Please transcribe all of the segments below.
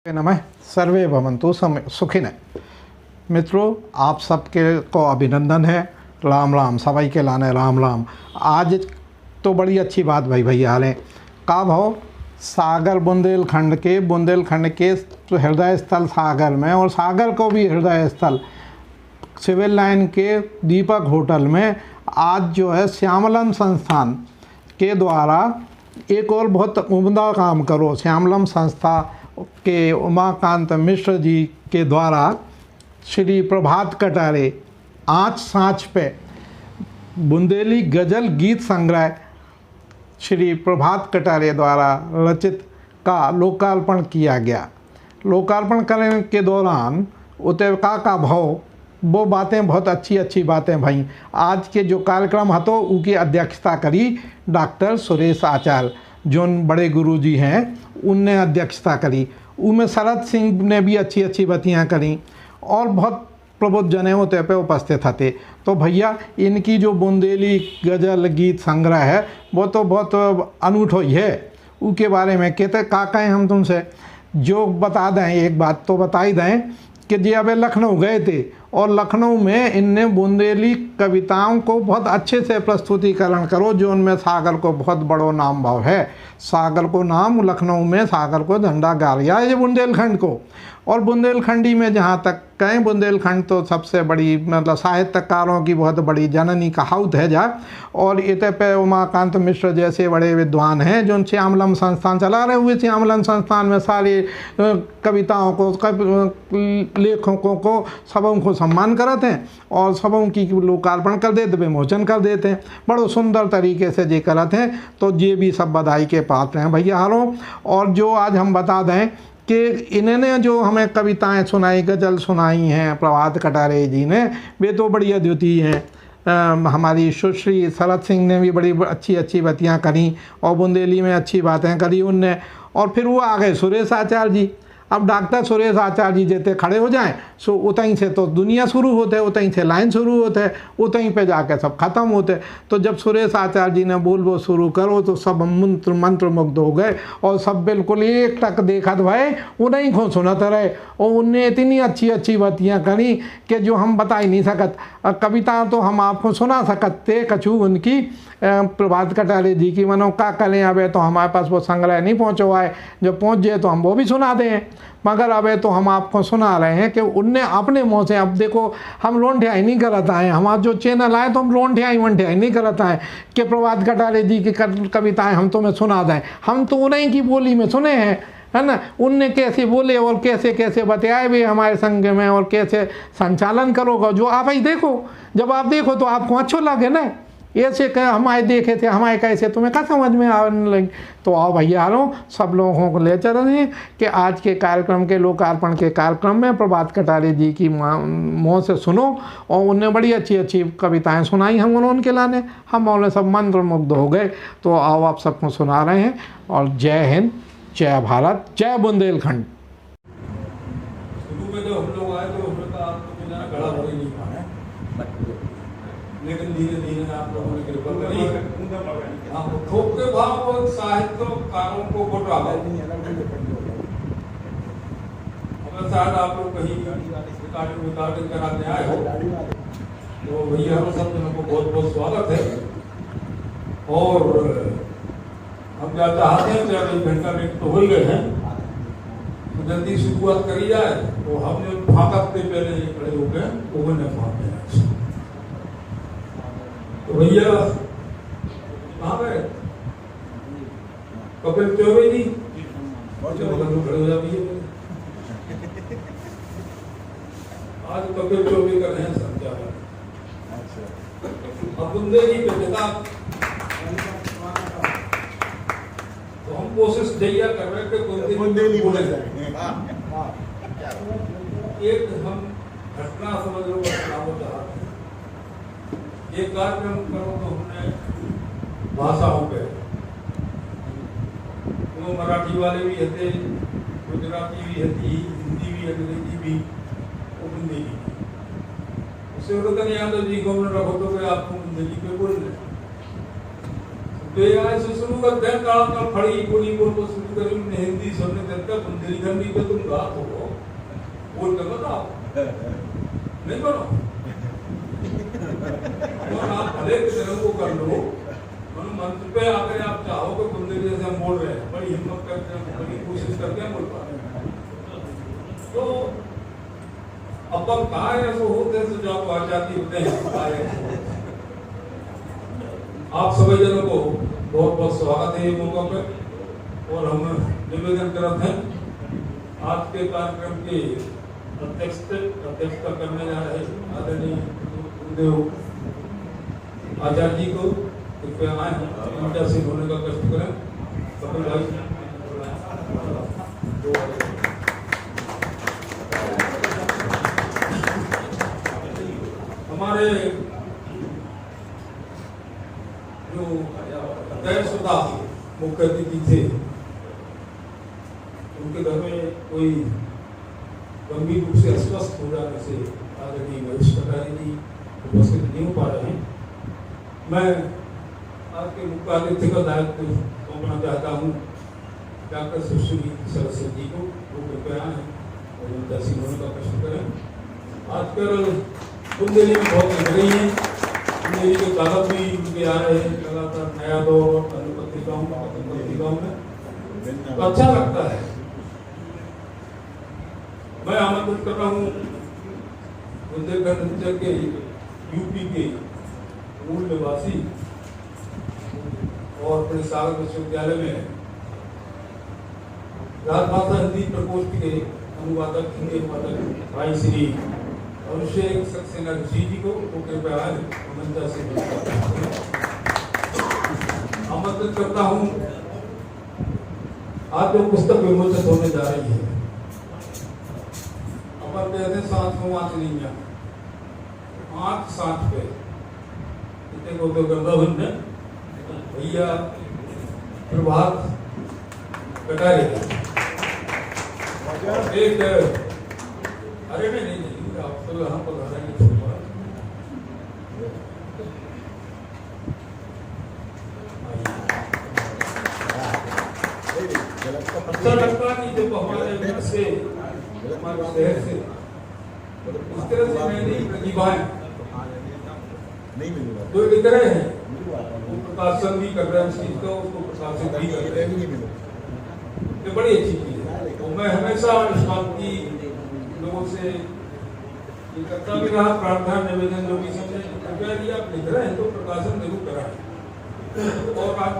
नमः सर्वे भवन्तु सुखिनः। मित्रों, आप सबके को अभिनंदन है। राम राम सबाई के लाने राम राम। आज तो बड़ी अच्छी बात भाई भैया हालें का भाव सागर बुंदेलखंड के तो हृदय स्थल सागर में, और सागर को भी हृदय स्थल सिविल लाइन के दीपक होटल में आज जो है श्यामलन संस्थान के द्वारा एक और बहुत उम्दा काम करो श्यामलम संस्था के उमाकांत मिश्र जी के द्वारा श्री प्रभात कटारे आँच सांच पे बुंदेली गज़ल गीत संग्रह श्री प्रभात कटारे द्वारा रचित का लोकार्पण किया गया। लोकार्पण करने के दौरान उतका का भाव वो बातें बहुत अच्छी बातें भाई। आज के जो कार्यक्रम हतो उनकी अध्यक्षता करी डॉक्टर सुरेश आचार्य जो बड़े गुरुजी हैं, उनने अध्यक्षता करी। उनमें शरद सिंह ने भी अच्छी बातियाँ करी और बहुत प्रबुद्ध जने होते पे उपस्थित थे। तो भैया इनकी जो बुंदेली गज़ल गीत संग्रह है वो तो बहुत अनूठो ही है। उसके बारे में कहते का कहें हम तुमसे, जो बता दें एक बात तो बता ही दें कि जी अबे लखनऊ गए थे और लखनऊ में इनने बुंदेली कविताओं को बहुत अच्छे से प्रस्तुतिकरण करो, जो उनमें सागर को बहुत बड़ो नाम भाव है। सागर को नाम लखनऊ में सागर को झंडा गाड़िया है बुंदेलखंड को। और बुंदेलखंडी में जहाँ तक कहें, बुंदेलखंड तो सबसे बड़ी मतलब साहित्यकारों की बहुत बड़ी जननी कहावत है जा। और इतने पे उमाकांत मिश्र जैसे बड़े विद्वान हैं जो श्यामलम संस्थान चला रहे हुए। श्यामलम संस्थान में सारी कविताओं को लेखकों को सबों को सम्मान करते हैं और सबों की लोकार्पण कर देते, विमोचन कर देते हैं, बड़ो सुंदर तरीके से ये करते हैं। तो ये भी सब बधाई के पात्र हैं भैया हारों। और जो आज हम बता दें कि इन्होंने जो हमें कविताएं सुनाई, गज़ल सुनाई हैं प्रभात कटारे जी ने, वे तो बड़ी अद्वितीय हैं। हमारी सुश्री शरद सिंह ने भी बड़ी अच्छी बातियाँ करी और बुंदेली में अच्छी बातें करी उनने। और फिर वो आ गए सुरेश आचार्य जी। अब डॉक्टर सुरेश आचार्य जी जैसे खड़े हो जाएं सो उतहीं से तो दुनिया शुरू होते, उतहीं से लाइन शुरू होते, उतहीं पे जाके सब खत्म होते। तो जब सुरेश आचार्य जी ने बोल शुरू करो तो सब मंत्र मुग्ध हो गए और सब बिल्कुल एक टक देखत भाई उन्हीं को सुनते रहे। और उनने इतनी अच्छी बातियाँ करी कि जो हम बता ही नहीं सकत। कविता तो हम आपको सुना सकते कछु उनकी प्रभात कटारे जी की, मनो का करें अबे तो हमारे पास वो संग्रह नहीं पहुँचो आए, जब पहुँच जाए तो हम वो भी सुना दें। मगर अबे तो हम आपको सुना रहे हैं कि उनने अपने मुँह से, अब देखो हम लोंढियाई नहीं करता है, हमारा जो चैनल आए तो हम लोंढियाई नहीं करता है कि प्रभात कटारे जी की कविताएं हम तुम्हें सुना दें। हम तो उन्हीं की बोली में सुने हैं, है ना। उनने कैसे बोले और कैसे बताए भी हमारे संग में और कैसे संचालन करोगे, जो आप ही देखो। जब आप देखो तो आपको अच्छो लगे ना। ऐसे कह हमारे देखे थे हमारे कैसे तुम्हें क्या समझ में आने लगी। तो आओ भैया हारों सब लोगों को ले चल रहे हैं कि आज के कार्यक्रम के लोकार्पण के कार्यक्रम में प्रभात कटारे जी की मुँह से सुनो। और उनने बड़ी अच्छी कविताएं सुनाई हम उनके लाने, हम उन्हें सब मंत्र मुग्ध हो गए। तो आओ आप सबको सुना रहे हैं। और जय हिंद, जय भारत, जय बुंदेलखंड। शुरू में जब हम लोग आए तो हमें कहा आपको बिना गड़ा हो ही नहीं पाना, लेकिन धीरे धीरे आप लोगों ने कृपा करी, आप ठोक के भाव साहित्यकारों को बढ़ा हमें शायद आप लोग कहीं रिकॉर्डिंग कराने आए हो। तो भैया हम सब जनों को बहुत स्वागत है। और हम क्या चाहते हैं कि अभी घंटा में तो हो ही गए हैं तो जल्दी शुरुआत करी जाए। तो हमने भागत से पहले ये खड़े हो गए तो वो ने भाग गया। तो भैया कहाँ गए कपिल चौबे जी और जो बगल में खड़े हो जाती है आज कपिल चौबे कर रहे हैं संचालन। अब बुंदेली पे किताब तो हम कोशिश जैया कर रहे थे बुंदेली बोले जाए। एक हम घटना समझ लो घटना होता है। ये कार्यक्रम करो तो हमने भाषाओं पे वो मराठी वाले भी थे, गुजराती भी थी, हिंदी भी, अंग्रेजी भी और हिंदी भी। उससे यादव जी को हमने रखो तो आपको हिंदी पे बोल रहे ते ऐसे शुरू कर दे काल फड़ी बोली बोल को शुरू करी ने हिंदी सुनने देता बुंदेली गंदी पे तुम गात हो बोल के बताओ नहीं करो और आप भले की तरह को कर लो मंच पे आकर आप चाहो कि बुंदेली जैसे हम बोल रहे हैं बड़ी हिम्मत करते हैं बड़ी कोशिश करके हम बोल पा रहे हैं तो अपन कहा ऐसा होते हैं सुझाव आजादी होते हैं आप सभी जनों को बहुत बहुत स्वागत है ये मौका पर और हम निवेदन करते हैं आज के कार्यक्रम की अध्यक्षता करने जा रहे आदरणीय गुरुदेव आचार्य जी को कृपया आए उनका से होने का कष्ट करें कपिल भाई हमारे जो तयशुदा मुख्य अतिथि थे उनके घर में कोई गंभीर रूप से अस्वस्थ हो जाने से आदरणीय महेश कटारी जी उपस्थित नहीं हो पा रहे हैं। मैं आज के मुख्य अतिथि का दायित्व सौंपना चाहता हूँ डॉक्टर सुश्री सरस्वती जी को वो कृपया आए और उनका होने का कष्ट करें। आजकल बुंदेली में बहुत लग रही है बुंदेली के कागज भी उनके आ रहे हैं लगातार नया दौर पत्रिकाओं में तो अच्छा लगता है। मैं आमंत्रित कर रहा हूँ बुंदेलखंड के यूपी के मूल निवासी और अपने सागर विश्वविद्यालय में राजभाषा हिंदी प्रकोष्ठ के अनुवादक हिंदी अनुवादक भाई श्री अभिषेक सक्सेना ऋषि जी को कृपया मंचा से आमंत्रित करता हूँ। आज जो पुस्तक विमोचित होने जा रही है अपन कहते हैं साथ में आँच नहीं है आँच साथ पे इतने को तो गंगावन ने भैया प्रभात कटारे एक अरे नहीं आप तो यहाँ पर रहेंगे अच्छा लगता कि जब हमारे घर से हमारे शहर से इस तरह से नई नई प्रतिभाएं जो लिख रहे हैं वो प्रकाशन भी कर रहे हैं उस चीज को उसको प्रकाशित भी कर रहे हैं ये बड़ी अच्छी चीज है। तो मैं हमेशा इस बात की लोगों से ये करता भी रहा प्रार्थना निवेदन जो भी समझे कृपया यदि आप लिख रहे हैं तो प्रकाशन जरूर कराएं। और आज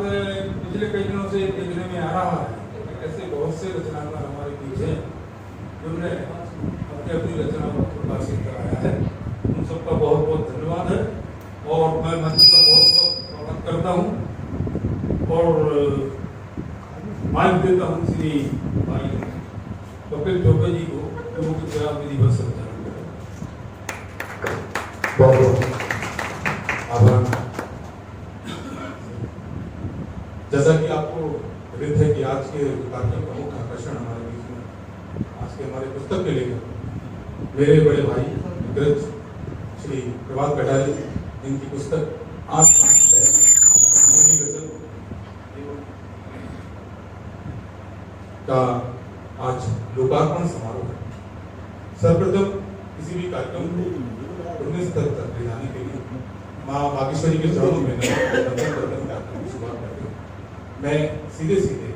पिछले कई दिनों से देखने में आ रहा है ऐसे बहुत से रचनाकार हमारे बीच हैं जिन्होंने अपनी अपनी रचना को प्रकाशित कराया है उन सबका बहुत बहुत धन्यवाद है और मैं मंच का बहुत बहुत स्वागत करता हूँ और माइक देता हूँ श्री भाई कपिल चौबे जी को जो कि जरा विधिवत संचालन करें। बहुत आभार। जैसा कि आपको विदित है कि आज के कार्यक्रम का मुख्य आकर्षण हमारे बीच में आज के हमारे पुस्तक के लेखक मेरे बड़े भाई ग्रज श्री प्रभात कटारी जिनकी पुस्तक आज का आज लोकार्पण समारोह है। सर्वप्रथम किसी भी कार्यक्रम को उन्नीस स्तर तक ले जाने के लिए माँ बागेश्वरी के चरणों में कार्यक्रम की शुरुआत करते हैं। मैं सीधे सीधे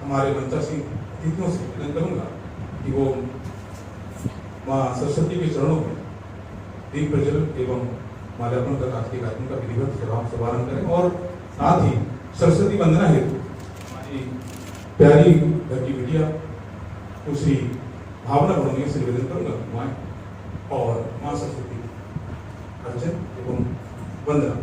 हमारे मंचासीन अतिथियों से विनती करूंगा कि वो माँ सरस्वती के चरणों में दीप प्रज्वलन एवं माल्यार्पण कर आज के कार्यक्रम का विधिवत शुभारंभ करें और साथ ही सरस्वती वंदना हेतु हमारी प्यारी घर की बिटिया श्री भावना बड़ोनिया से निवेदन करूंगा माँ और माँ सरस्वती अर्चन एवं वंदना।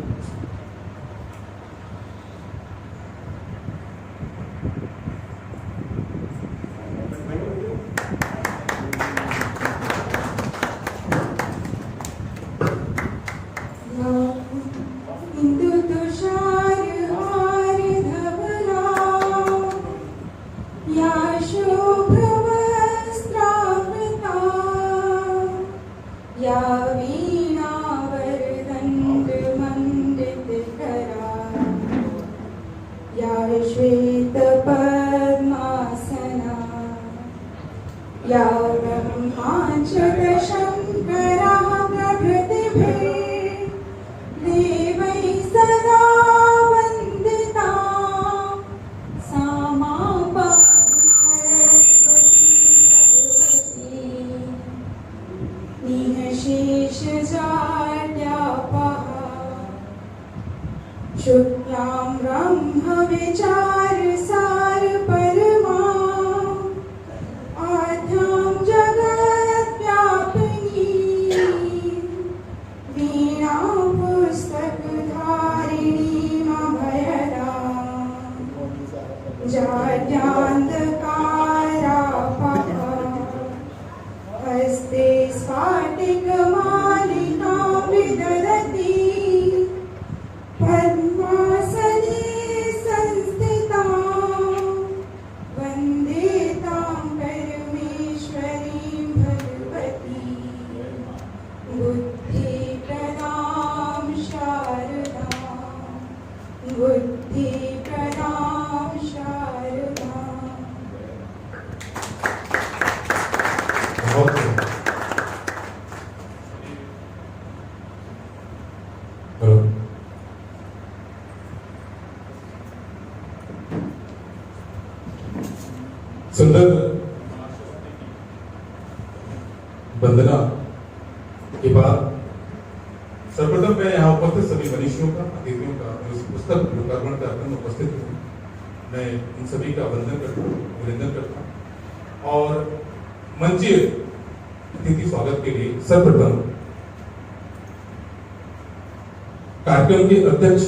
या वीणा वरदंड मंड या ब्रह्मा च शङ्करः प्रभृतिभिः देवैः सदा वन्दिता सा मां सरस्वती भगवती निःशेषजाड्यापः शुक्लां ब्रह्म विचारसार परमां आद्यां जगद्व्यापिनी वीणां पुस्तकधारिणीमभयदां जाड्यान्धकारापः हस्ते स्फाटिकमालिकां विदधती पद्मासने संस्थितां वन्दे तां परमेश्वरीं भगवती बुद्धिप्रदां शारदां बुद्धिप्रदां शारदाम्। बहुत हेलो सुंदर वंदना के बाद सर्वप्रथम मैं यहाँ उपस्थित सभी मनीषियों का, अतिथियों का और इस पुस्तक लोकार्पण कार्यक्रम में उपस्थित हूँ, मैं इन सभी का वंदन करता हूँ, अभिनंदन करता हूँ और मंचीय अतिथि स्वागत के लिए सर्वप्रथम कार्यक्रम के अध्यक्ष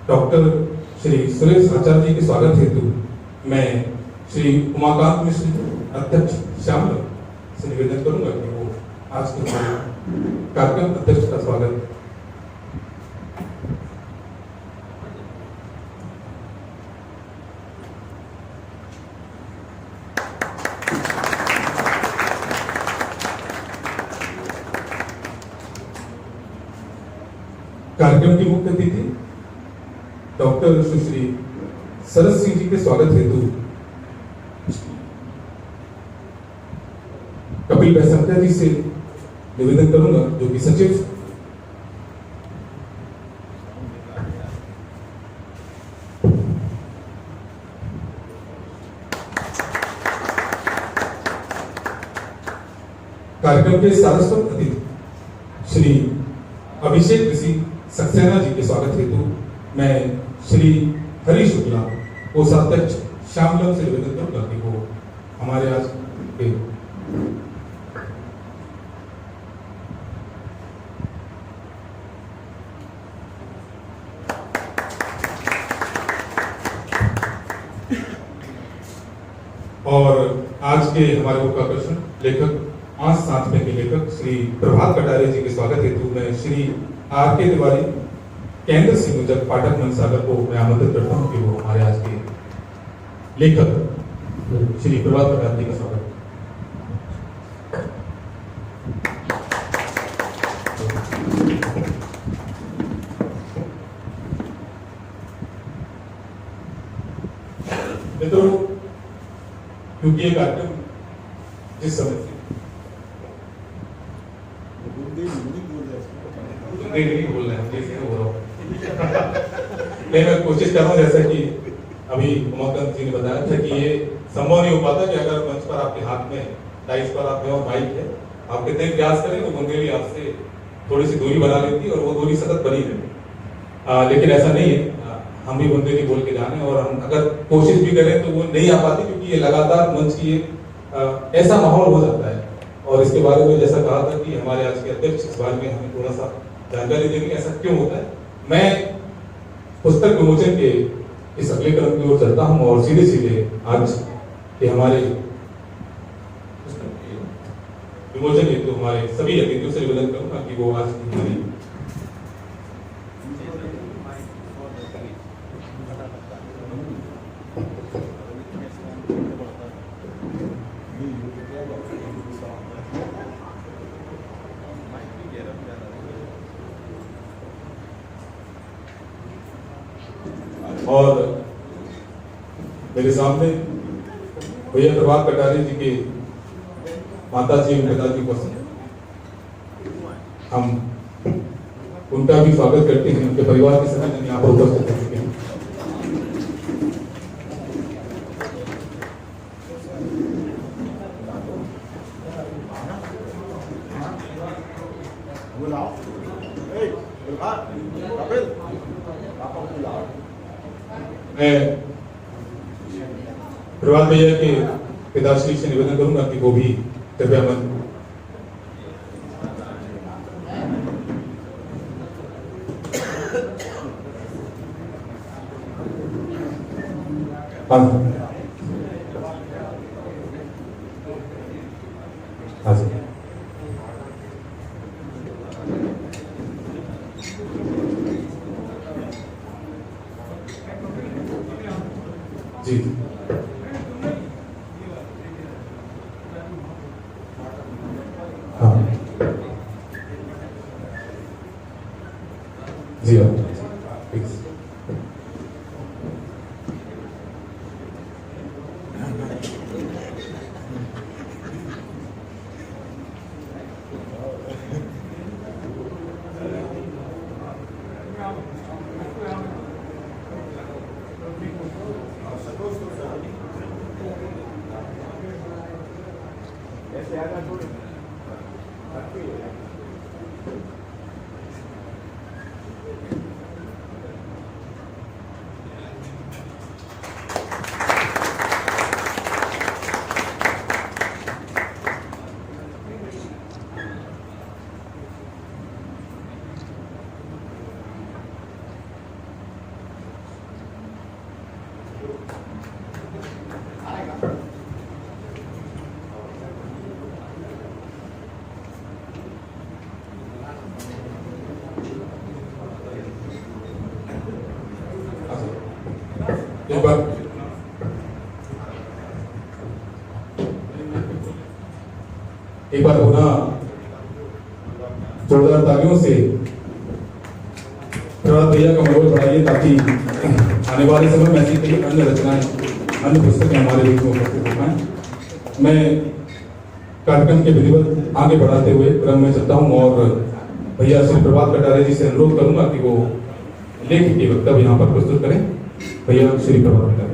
डॉक्टर श्री सुरेश आचार्य जी के स्वागत हेतु मैं श्री उमाकांत मिश्र अध्यक्ष श्यामल से निवेदन करूंगा कि वो आज के हमारे कार्यक्रम अध्यक्ष का स्वागत कार्यक्रम की मुख्य अतिथि डॉक्टर सुश्री सरस सिंह जी के स्वागत हेतु कपिल बैसंका जी से निवेदन करूंगा जो कि सचिव कार्यक्रम के सारस्वत अतिथि श्री अभिषेक ऋषि सक्सेना जी के स्वागत हेतु मैं श्री हरि शुक्ला कोषाध्यक्ष श्यामलम से निवेदन करूंगा कि वो हमारे आज के और आज के हमारे मुख्य आकर्षण लेखक आंच साथ में के लेखक श्री प्रभात कटारे जी के स्वागत हेतु मैं श्री आर के तिवारी केंद्र सिंह मुजब पाठक मनसागर को मैं आमंत्रित करता हूं कि वो हमारे आज के लेखक श्री प्रभात कटारे जी का स्वागत। मित्रों, क्योंकि ये कार्यक्रम जिस समय से नहीं बोल रहे हैं जैसे हो रहा हूँ मैं कोशिश कर रहा हूँ जैसा कि अभी उमाकांत जी ने बताया था कि ये संभव नहीं हो पाता कि अगर मंच पर आपके हाथ में टाइस पर आप में और माइक है आप कितने प्रयास करें तो बुंदेली आपसे थोड़ी सी दूरी बना लेती और वो दूरी सतत बनी रहती, लेकिन ऐसा नहीं है। हम भी बुंदेली बोल के जाने और हम अगर कोशिश भी करें तो वो नहीं आ पाती क्योंकि ये लगातार मंच की ऐसा माहौल हो जाता है। और इसके बारे में जैसा कहा था कि हमारे आज के अध्यक्ष इस बारे में हमें थोड़ा सा जानकारी देंगे ऐसा क्यों होता है। मैं पुस्तक विमोचन के इस अगले क्रम की ओर चलता हूं और सीधे सीधे आज के हमारे विमोचन हेतु हमारे सभी अतिथियों से निवेदन करूंगा कि वो आज की हमारी और मेरे सामने भैया प्रभात कटारे जी के माता जी और पिताजी पसंद, हम उनका भी स्वागत करते हैं। उनके परिवार के सभी जन यहाँ पर उपस्थित हो चुके हैं। मैं प्रभात भैया के पिताश्री से निवेदन करूंगा कि वो भी कृपया मन हाँ जी जी हाँ जी हाँ प्लीज। एक बार होना जोरदार तालियों से प्रभात भैया का मनोबल बढ़ाइए, ताकि आने वाले समय में ऐसी कई अन्य रचनाएं, अन्य पुस्तकें हमारे बीच में उपस्थित हो पाएं। मैं कार्यक्रम के विधिवत आगे बढ़ाते हुए क्रम में चलता हूं और भैया श्री प्रभात कटारे जी से अनुरोध करूंगा कि वो लेख की वक्तव्य यहाँ पर प्रस्तुत करें। भैया श्री प्रभात कटारे।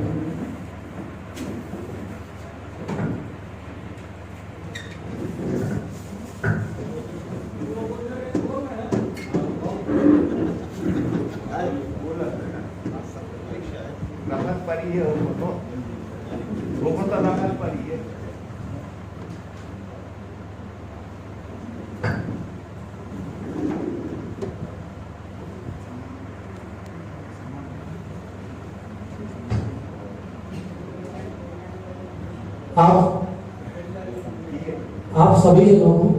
आप सभी लोगों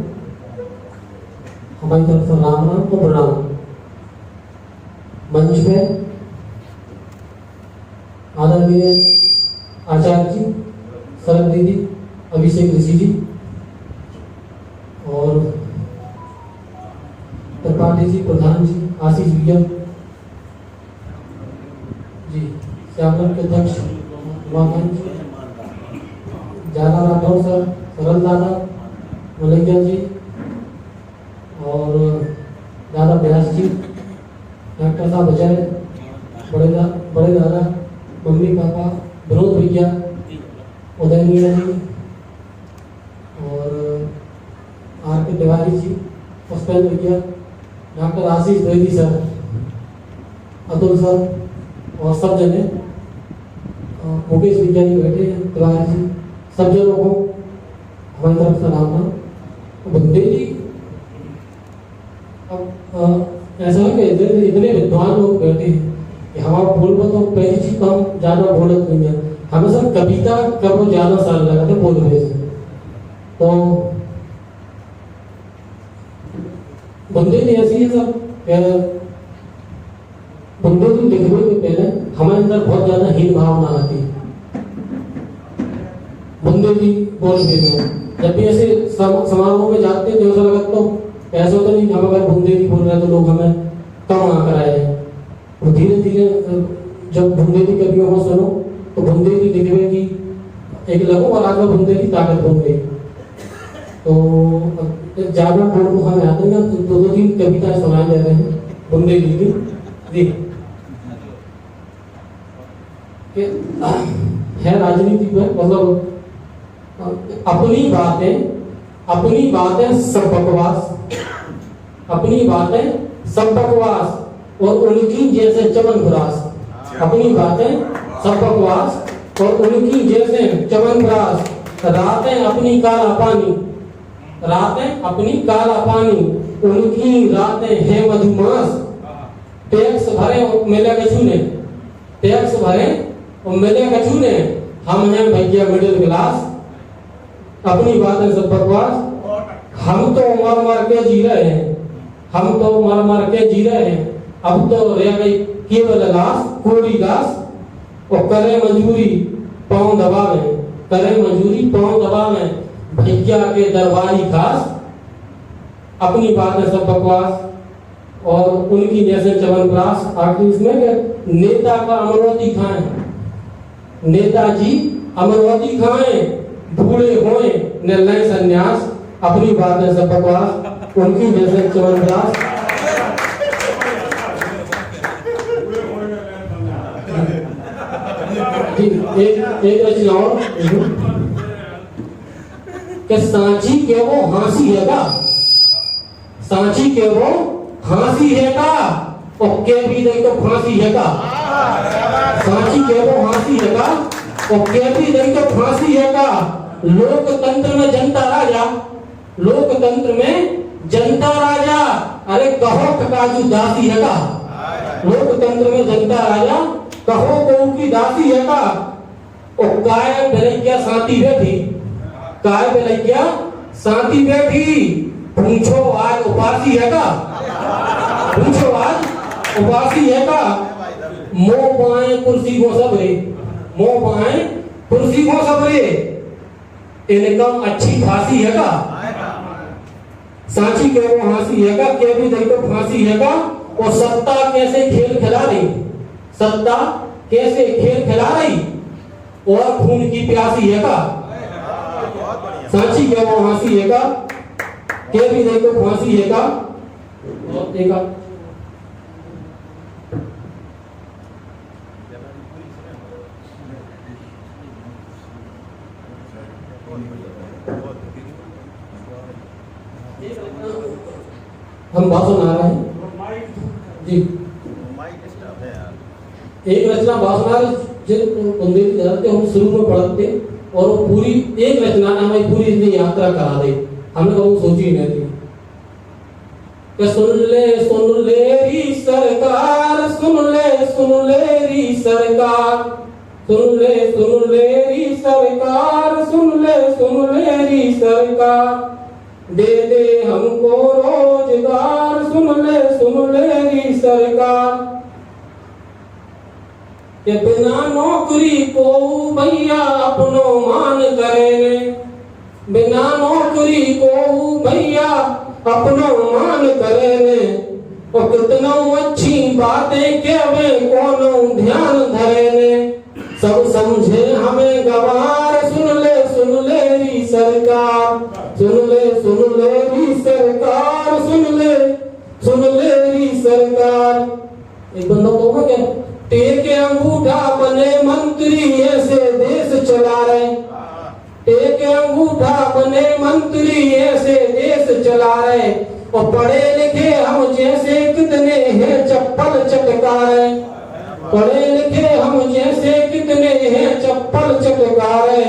हमारी तरफ से राम राम को प्रणाम। मंच पे आदरणीय आचार्य जी, शरद दीदी, अभिषेक ऋषि जी और त्रिपाठी जी, प्रधान जी, आशीष भैया जी, श्यामल के अध्यक्ष उमाकांत जी, जाला राठौर सर, सरल दादा, मलैया जी और दादा व्यास जी, डॉक्टर साहब अजय, बड़े दादा, मम्मी पापा, विनोद भैया, उदय मीणा जी और आर के तिवारी जी, पुष्पेंद्र भैया, डॉक्टर आशीष द्विवेदी सर, अतुल सर और सब जने, मुकेश भैया जी बैठे हैं, तिवारी जी, सब जनों को हमारी तरफ से राम राम। बुंदेली अब ऐसा है कि इतने विद्वान लोग बैठे हैं कि हम आप बोल तो पहली चीज तो हम ज्यादा बोलत नहीं है। हमें सर कविता कब ज्यादा साल लगा था बोलने से। तो बुंदेली ऐसी है सर, बुंदेली लिखने के पहले हमारे अंदर बहुत ज्यादा हीन भावना आती है। बुंदेली बोल देते हैं, जब भी ऐसे समारोह में जाते हैं तो ऐसा लगता तो ऐसा तो नहीं हम अगर बुंदेली बोल रहे हैं तो लोग हमें कम आकर आए हैं। तो धीरे धीरे जब बुंदेली कवियों को सुनो तो बुंदेली लिखने की एक लगो और आज में बुंदेली ताकत बन गई। तो जागरण बोर्ड को हमें आते हैं तो दो तीन कविताएं सुनाए जा रहे हैं बुंदेली की जी कि है राजनीति पर मतलब अपनी बातें सब बकवास, अपनी बातें सब बकवास और उनकी जैसे चमनप्रास, अपनी बातें सब बकवास और उनकी जैसे चमनप्रास, रातें अपनी काला पानी, रातें अपनी काला पानी, उनकी रातें हैं मधुमास, टैक्स भरे और मिले कछु ने, टैक्स भरे और मिले कछु ने, हम हैं भैया मिडिल क्लास, अपनी बातें सब बकवास, हम तो मर मर के जी रहे हैं, हम तो मर मर के जी रहे हैं, अब तो रह गई केवल लाश कोड़ी लाश, और करे मजबूरी पाँव दबावे, करे मजबूरी पाँव दबावे, भैया के दरबारी खास, अपनी बातें सब बकवास और उनकी जैसे चवनप्रास। आखिर इसमें के नेता का अमरवती खाएं, नेताजी अमरवती खाएं, बूढ़े होए न लय संन्यास, अपनी बातें सब बकवास उनकी जैसे चवनप्रास। एक रचना और कि सांची के वो हंसी है का, सांची के वो हंसी है का, और के भी दे तो फांसी है का, सांची के वो हंसी है का, और के भी दे तो फांसी है का, लोकतंत्र में जनता राजा, लोकतंत्र में जनता राजा, अरे कहो काजू दासी है का, लोकतंत्र में जनता राजा, कहो को की दासी है का, और काय बेलैया साथी बैठी, काय बेलैया साथी बैठी, पूछो आज उपासी है का, पूछो आज उपासी है का, मोह पाए कुर्सी को सबरे, मोह पाए कुर्सी को सबरे, इनकम अच्छी खासी है का, सांची के वो हंसी है का, के भी देखो फांसी है का, और सत्ता कैसे खेल खिला रही, सत्ता कैसे खेल खिला रही, और खून की प्यासी है का, सांची के वो हंसी है का, के भी देखो फांसी है का, और देखा हम भाषण आ रहे हैं जी, एक रचना भाषण जिन बुंदेली के हम शुरू में पढ़ते और वो पूरी एक रचना ने हमें पूरी इतनी यात्रा करा दे, हमने कभी सोची ही नहीं थी कि सुन ले री सरकार, सुन ले री सरकार, सुन ले री सरकार, सुन ले री सरकार, दे दे हमको रोजगार, सुन ले री सरकार, के बिना नौकरी को भैया अपनो मान करे, बिना नौकरी को भैया अपनो मान करे, और कितना अच्छी बातें कहवे कोनो ध्यान धरे, सब समझे हमें गवार, सुन ले री सरकार, सुन ले री सरकार, सुन ले री सरकार। एक बंदा होगा क्या, टेके अंगूठा बने मंत्री ऐसे देश चला रहे, टेके अंगूठा बने मंत्री ऐसे देश चला रहे, और पढ़े लिखे हम जैसे कितने हैं चप्पल चटका रहे, पढ़े लिखे हम जैसे कितने हैं चप्पल चटका रहे,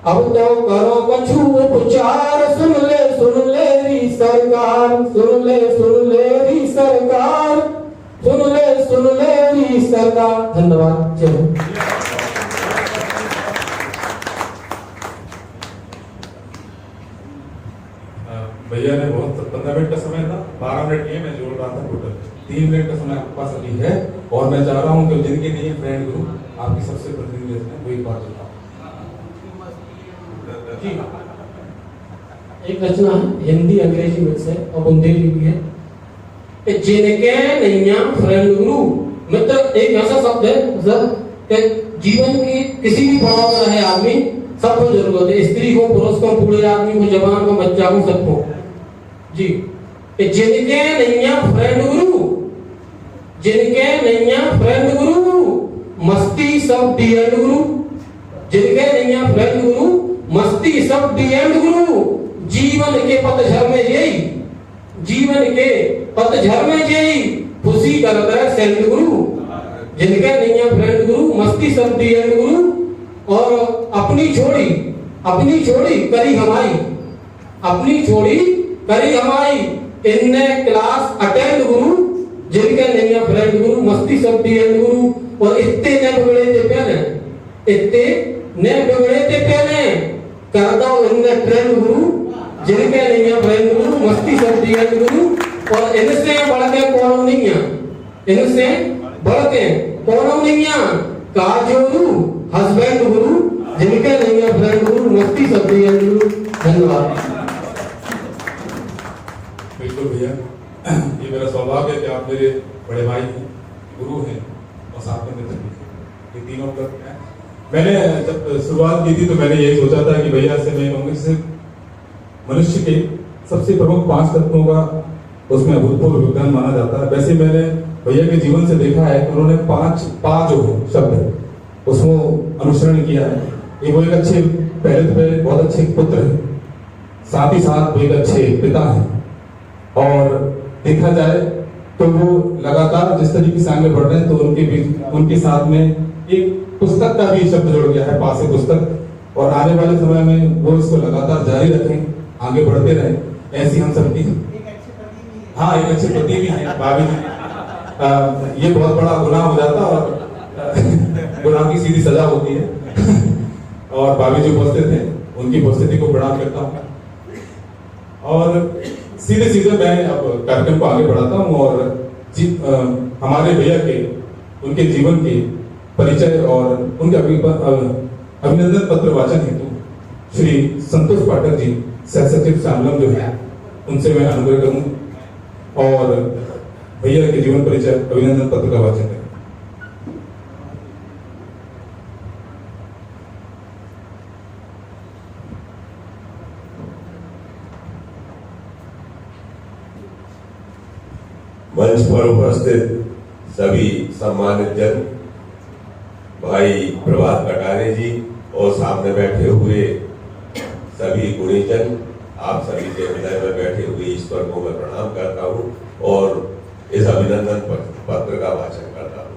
अब तो करो कछु उपचार, सुन ले री सरकार, सुन ले री सरकार, सुन ले री सरकार। धन्यवाद। जय हिंद। भैया ने बहुत 15 मिनट का समय था, 12 मिनट नहीं मैं जोड़ रहा था, टोटल 3 मिनट का समय आपके पास अभी है, और मैं चाह रहा हूँ कि जिनके नहीं है फ्रेंड ग्रुप आपकी सबसे प्रतिनिधि हैं, वो एक बात बताओ। एक रचना है हिंदी अंग्रेजी मिक्स है और बुंदेली भी है, जिनके नैया फ्रेंड ग्रुप मित्र, एक ऐसा शब्द है सर कि जीवन की किसी भी पड़ाव में रहे आदमी सबको जरूरत है, स्त्री को, पुरुष को, बूढ़े आदमी को, जवान को, बच्चा को, सबको जी। जिनके नैया फ्रेंड गुरु, जिनके नैया फ्रेंड गुरु, मस्ती सब डी एंड गुरु, जिनके नैया फ्रेंड गुरु, मस्ती सब डी एंड गुरु, जीवन के पतझड़ में यही, जीवन के पतझड़ में यही खुशी करता है सेंट गुरु, जिनके नैया फ्रेंड गुरु, मस्ती सब डी एंड गुरु, और अपनी छोड़ी करी हमारी, अपनी छोड़ी करी हमारी, इनने क्लास अटेंड गुरु, जिनके नैया फ्रेंड गुरु, मस्ती सब डी एंड गुरु, और इतने ने बिगड़े थे पहले, इतने ने बिगड़े थे पहले, कर दो इनने ट्रेंड गुरु, जिनके नैया फ्रेंड गुरु, मस्ती सब डी एंड गुरु, और इनसे बढ़ के कौन नहीं है, इनसे बढ़ के कौन नहीं है, काजोरू हस्बैंड गुरु, जिनके नैया फ्रेंड गुरु, मस्ती सब डी एंड गुरु। धन्यवाद। बिल्कुल भैया, ये मेरा सौभाग्य है कि आप मेरे बड़े भाई हैं, गुरु हैं और साथ में मित्र भी हैं। ये तीनों का मैंने जब शुरुआत की थी तो मैंने यही सोचा था कि भैया से मैं कहूँगा जैसे मनुष्य के सबसे प्रमुख 5 तत्वों का उसमें अभूतपूर्व योगदान माना जाता है। वैसे मैंने भैया के जीवन से देखा है कि उन्होंने 5 जो है शब्द उसको अनुसरण किया है। ये वो एक अच्छे, पहले तो बहुत अच्छे पुत्र हैं, साथ ही साथ वो एक अच्छे पिता हैं, और देखा जाए तो वो लगातार जिस तरीके से आगे बढ़ रहे हैं तो उनके साथ में एक पुस्तक का भी शब्द जुड़ गया है, पासे पुस्तक, और आने वाले समय में वो इसको लगातार जारी रखें, आगे बढ़ते रहें, ऐसी हम सबकी हाँ एक अच्छे पति भी हैं भाभी जी। ये बहुत बड़ा गुनाह हो जाता और गुनाह की सीधी सजा होती है। और भाभी जो उपस्थित थे उनकी उपस्थिति को प्रणाम करता हूँ, और सीधे मैं अब कार्यक्रम को आगे बढ़ाता हूँ और हमारे भैया के उनके जीवन के परिचय और उनके अभिनंदन पत्र वाचन हेतु श्री संतोष पाठक जी सह सचिव श्यामलम जो है उनसे मैं अनुग्रह करूँ और भैया के जीवन परिचय अभिनंदन पत्र का वाचन करें। मंच पर उपस्थित सभी सम्मानित जन, भाई प्रभात कटारे जी और सामने बैठे हुए सभी गुणीजन, आप सभी के हृदय में बैठे हुए ईश्वर को मैं प्रणाम करता हूँ और इस अभिनंदन पत्र का वाचन करता हूँ।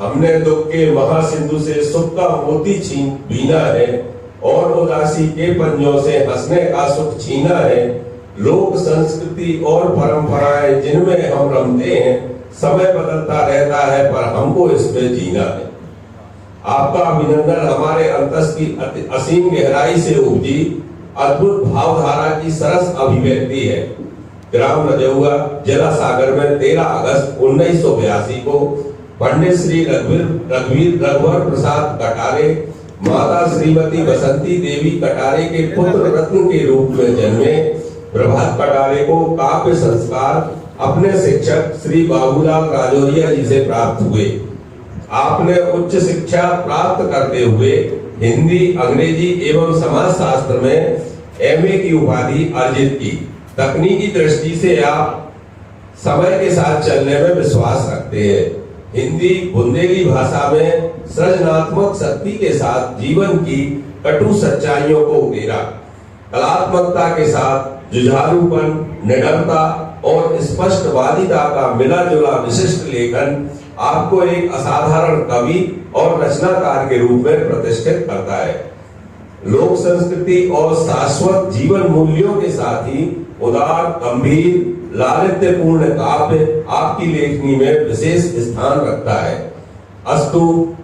हमने दुख के महासिंधु से सुख का मोती छीन बीना है और उदासी के पंजों से हंसने का सुख छीना है। लोक संस्कृति और परंपराएं जिनमें हम रमते हैं, समय बदलता रहता है पर हमको इसमें जीना है। आपका अभिनंदन हमारे अंतस की असीम गहराई से उपजी अद्भुत भावधारा की सरस अभिव्यक्ति है। ग्राम रजौआ जिला सागर में 13 अगस्त 1982 को पंडित श्री रघुवर प्रसाद कटारे माता श्रीमती बसंती देवी कटारे के पुत्र रत्न के रूप में जन्मे प्रभात कटारे को काव्य संस्कार अपने शिक्षक श्री बाबूलाल राजौरिया जी से प्राप्त हुए। आपने उच्च शिक्षा प्राप्त करते हुए हिंदी, अंग्रेजी एवं समाज शास्त्र में एमए की उपाधि अर्जित की। तकनीकी दृष्टि से आप समय के साथ चलने में विश्वास रखते हैं। हिंदी बुंदेली भाषा में सृजनात्मक शक्ति के साथ जीवन की कटु सच्चाइयों को उकेरा। कलात्मकता के साथ जुझारूपन, निडरता और स्पष्टवादिता का मिला जुला विशिष्ट लेखन आपको एक असाधारण कवि और रचनाकार के रूप में प्रतिष्ठित करता है। लोक संस्कृति और शाश्वत जीवन मूल्यों के साथ ही उदार, गंभीर, लालित्यपूर्ण काव्य आपकी लेखनी में विशेष स्थान रखता है। अस्तु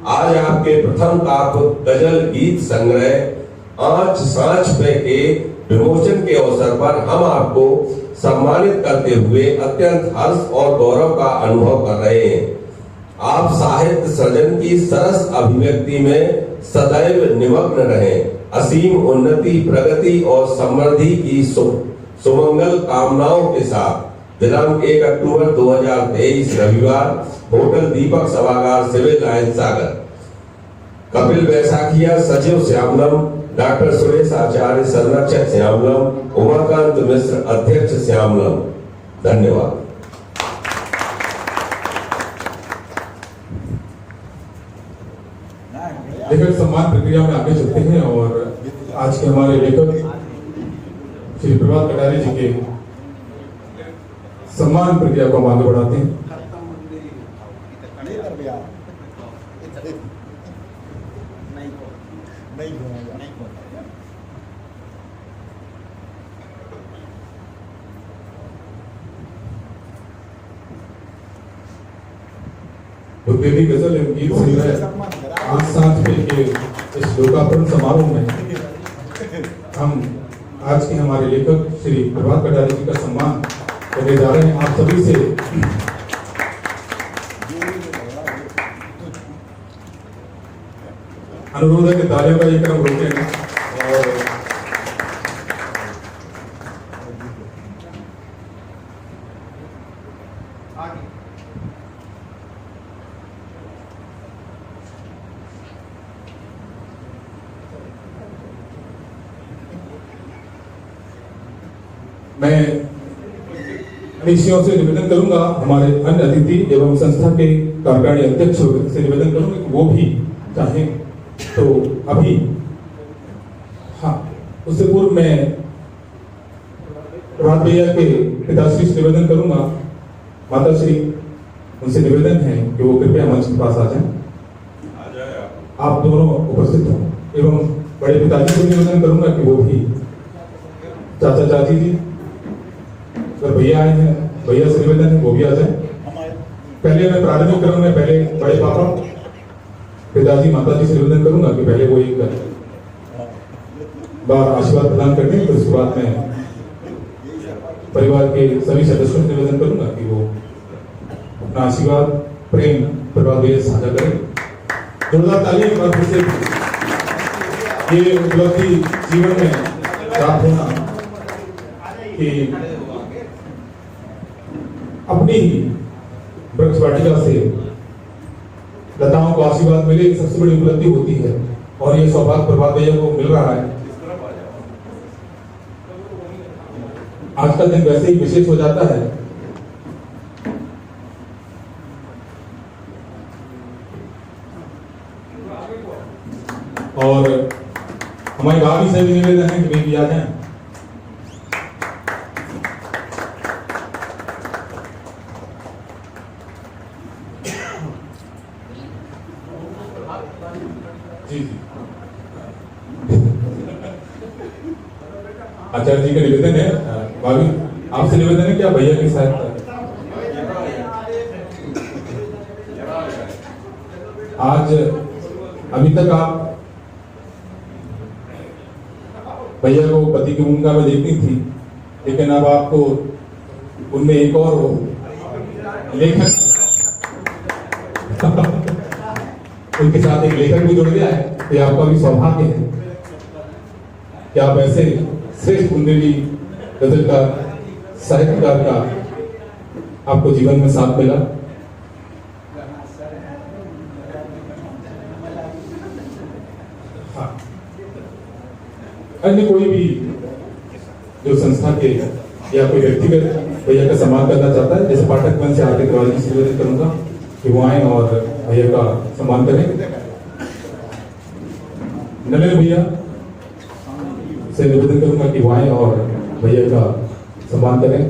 आज आपके प्रथम काव्य गजल गीत संग्रह आँच सांच पे के विमोचन के अवसर पर हम आपको सम्मानित करते हुए अत्यंत हर्ष और गौरव का अनुभव कर रहे हैं। आप साहित्य सृजन की सरस अभिव्यक्ति में सदैव निमग्न रहें। असीम उन्नति, प्रगति और समृद्धि की सुमंगल कामनाओं के साथ दिनांक 1 अक्टूबर 2023 रविवार होटल दीपक सभागार सिविल लाइन सागर। कपिल बैसाखिया सचिव श्यामलम, डॉक्टर सुरेश आचार्य संरक्षक श्यामलम, उमाकांत मिश्र अध्यक्ष श्यामलम। धन्यवाद। लेखक सम्मान प्रक्रिया में आगे चलते हैं और आज के हमारे लेखक श्री प्रभात कटारे जी के सम्मान प्रक्रिया को हम आगे बढ़ाते हैं। रुद्रदेवी गजल एवं गीत संग्रह आज साथ के इस लोकार्पण समारोह में हम आज के हमारे लेखक श्री प्रभात कटारे जी का सम्मान करने जा रहे हैं। आप सभी से अनुरोध है कि तालियों का ये क्रम रोकें और मैं निश्चयों से निवेदन करूंगा, हमारे अन्य अतिथि एवं संस्था के कार्यकारिणी अध्यक्ष से निवेदन करूंगा कि वो भी चाहें तो अभी, हाँ, उससे पूर्व मैं प्रभात भैया के पिताश्री से निवेदन करूंगा, माताश्री, उनसे निवेदन है कि वो कृपया मंच के पास आ जाएं। आप दोनों उपस्थित हों एवं बड़े पिताजी से निवेदन करूंगा कि वो भी, चाचा चाची जी, अगर भैया आए हैं, भैया से निवेदन है वो भी आ जाए। पहले मैं प्रारंभिक क्रम में पहले बड़े पापा, पिताजी, माताजी से निवेदन करूंगा कि पहले वो एक बार आशीर्वाद प्रदान करते हैं, तो उसके बाद मैं परिवार के सभी सदस्यों से निवेदन करूंगा कि वो अपना आशीर्वाद, प्रेम प्रभात भैया साझा करें। जोरदार ताली एक बार फिर से। ये उपलब्धि जीवन में प्राप्त होना कि अपनी ही वृक्ष वाटिका से लताओं को आशीर्वाद मिले, सबसे बड़ी उपलब्धि होती है और ये सौभाग्य प्रभात भैया को मिल रहा है। आज का दिन वैसे ही विशेष हो जाता है। और हमारी भाभी से भी निवेदन है कि वे भी आ जाएं। जी जी, आचार्य जी का निवेदन है, भाभी आपसे निवेदन है कि आप भैया के साथ आज, अभी तक आप भैया को पति की भूमिका में देखती थी, लेकिन अब आपको उनमें एक और लेखक उनके साथ एक लेखक भी जुड़ गया है, तो आपका भी सौभाग्य है कि आप ऐसे श्रेष्ठ बुंदेली गजल का साहित्यकार का आपको जीवन में साथ मिला। हाँ, अन्य कोई भी जो संस्था के या कोई व्यक्तिगत भैया का सम्मान करना चाहता है, जैसे पाठक मंच से आके तिवारी से निवेदन करूंगा कि वो आए और भैया का सम्मान करें। नलिन भैया से निवेदन करूंगा कि वो आए और भैया का सम्मान करें।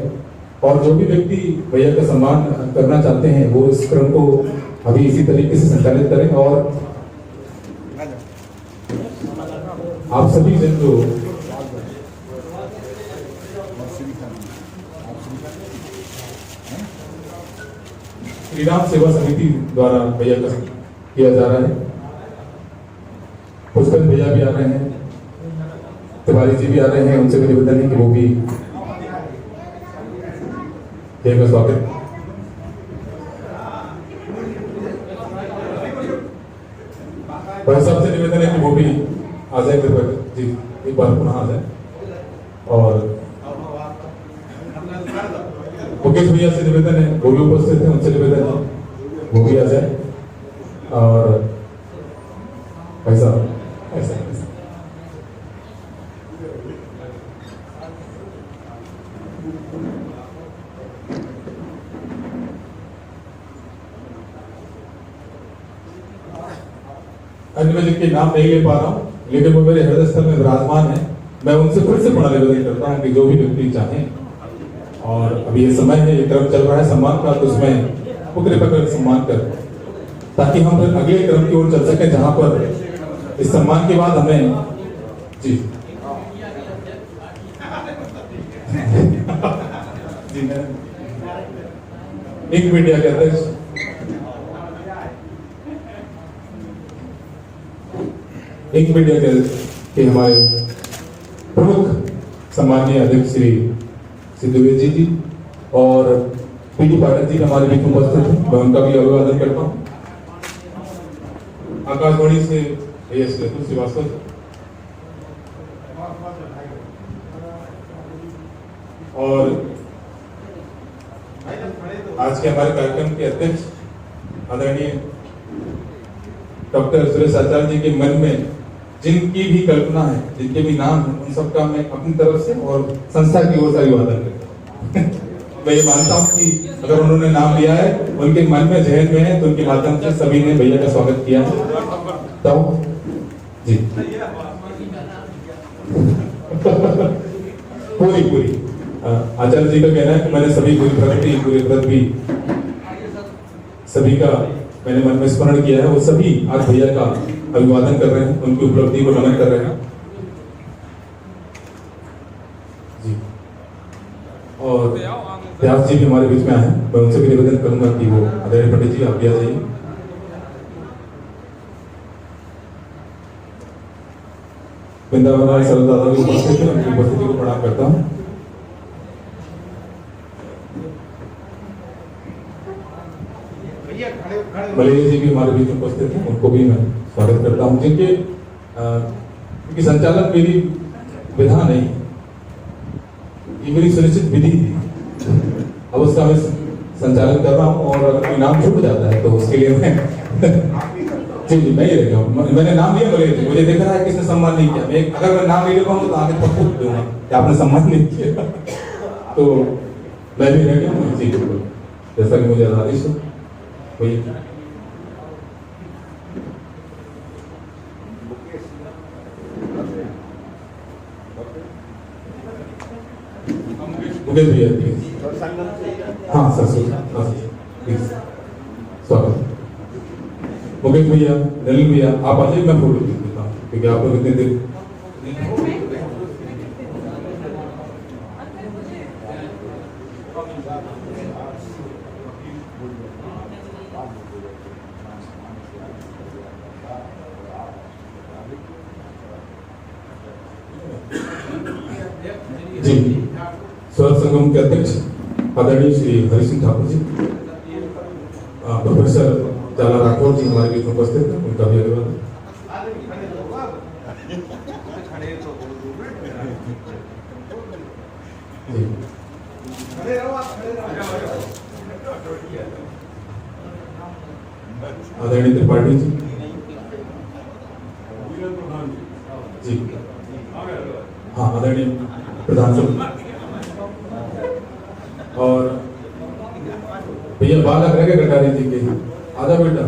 और जो भी व्यक्ति भैया का सम्मान करना चाहते हैं वो इस क्रम को अभी इसी तरीके से संचालित करें। और आप सभी जन जो श्री राम सेवा समिति द्वारा भैया का किया जा रहा है, पुष्कर भैया भी आ रहे हैं, तिवारी जी भी आ रहे हैं, उनसे भी निवेदन है कि वो भी भैया का स्वागत। भाई साहब से निवेदन है कि वो भी आ जाए, कृपया जी एक बार पुनः आ जाए। और मुकेश भैया से निवेदन है, वो भी उपस्थित है, उनसे निवेदन है वो भी आ जाए। और ऐसा ऐसा ऐसा अन्य मैं जिनके नाम नहीं ले पा रहा हूँ लेकिन वो मेरे हृदय स्थल में विराजमान है, मैं उनसे फिर से पुनः निवेदन करता हूँ कि जो भी व्यक्ति चाहें, और अभी ये समय है, ये क्रम चल रहा है सम्मान का, तो उसमें वो कृपा कर सम्मान कर, ताकि हम फिर अगले क्रम की ओर चल सकें जहां पर इस सम्मान के बाद हमें जी जी एक मीडिया के अध्यक्ष एक मीडिया के हमारे प्रमुख सम्माननीय अध्यक्ष श्री सिद्धू जी और पीडी पाठक जी हमारे बीच में उपस्थित हैं, मैं उनका भी अभिवादन करता हूँ। आकाशवाणी से एस श्रीवास्तव और आज के हमारे कार्यक्रम के अध्यक्ष आदरणीय डॉक्टर सुरेश आचार्य जी के मन में जिनकी भी कल्पना है, जिनके भी नाम है, उन सबका मैं अपनी तरफ से और संस्था की ओर से अभिवादन करता हूँ। मैं ये मानता हूँ कि अगर उन्होंने नाम लिया है, उनके मन में जहन में है, तो उनके माध्यम से सभी ने भैया का स्वागत किया है। तो जी पूरी आचार्य जी का कहना है कि मैंने सभी पूरी प्रगति पूरी व्रत भी सभी का मैंने मन में स्मरण किया है, वो सभी आज भैया का अभिवादन कर रहे हैं, उनकी उपलब्धि को नमन कर रहे हैं जी। और व्यास जी भी हमारे बीच में आए हैं, मैं उनसे भी निवेदन करूंगा कि वो आदरणीय पंडित जी आप भी आ जाइए। वृंदावन सरल दादा की उपस्थिति है, उनकी उपस्थिति को प्रणाम करता हूँ। मलेरिया जी भी हमारे बीच में उपस्थित हैं, उनको भी मैं स्वागत करता हूँ, जिनके क्योंकि संचालन मेरी विधा नहीं, ये मेरी सुनिश्चित विधि थी, अब उसका मैं संचालन कर रहा हूँ, और अगर कोई नाम छूट जाता है तो उसके लिए मैं जी मैं ही रह गया हूँ। मैंने नाम लिया मलेरिया जी, मुझे देख रहा है किसने सम्मान नहीं किया, मैं अगर मैं नाम नहीं ले पाऊँ तो आगे पक्का दूंगा कि आपने सम्मान नहीं किया तो मैं भी रह गया हूँ जी, बिल्कुल जैसा कि मुझे आदेश हो वही। मुकेश भैया प्लीज, हाँ सर प्लीज स्वागत। मुकेश भैया, नलिन भैया आप आ जाइए, मैं फोटो खींच देता हूँ क्योंकि आप लोग इतने देर जी। स्वर संगम के अध्यक्ष आदरणीय श्री हरि सिंह ठाकुर जी, प्रोफेसर जाला राठौर जी हमारे बीच में उपस्थित हैं, उनका भी अभिवादन। आदरणीय त्रिपाठी जी जी, हाँ आदरणीय प्रधान सचिव, और भैया बाल लग रहे कटारी जी के, आजा बेटा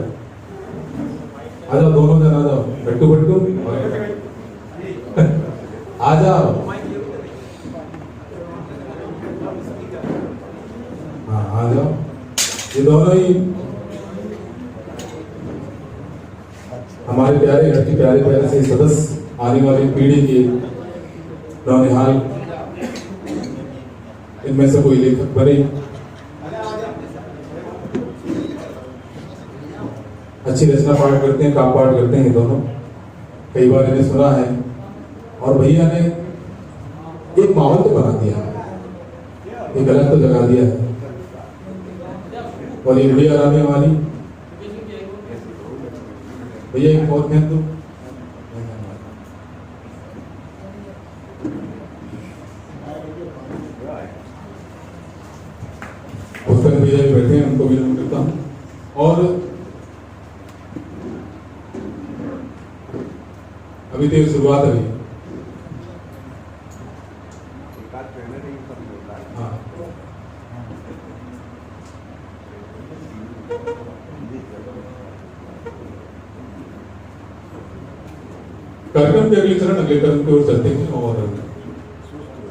आ जाओ, दोनों जन आ जाओ, गट्टू गट्टू आ जाओ, हाँ आ जाओ, ये दोनों ही हमारे प्यारे घर के प्यारे प्यारे से सदस्य, आने वाली पीढ़ी के नौनिहाल, इनमें से कोई लेखक बने, अच्छी रचना पाठ करते हैं, काम पाठ करते हैं, दोनों कई बार इन्हें सुना है, और भैया ने एक माहौल तो बना दिया, एक अलग तो जगा दिया है, और ये इंडिया आने वाली भैया एक और कहें तो पुस्तक भैया बैठे हैं, उनको भी नमन करता हूँ। और अद्वितीय शुरुआत रही। हाँ। कार्यक्रम के अगले चरण अगले क्रम की ओर चलते हैं और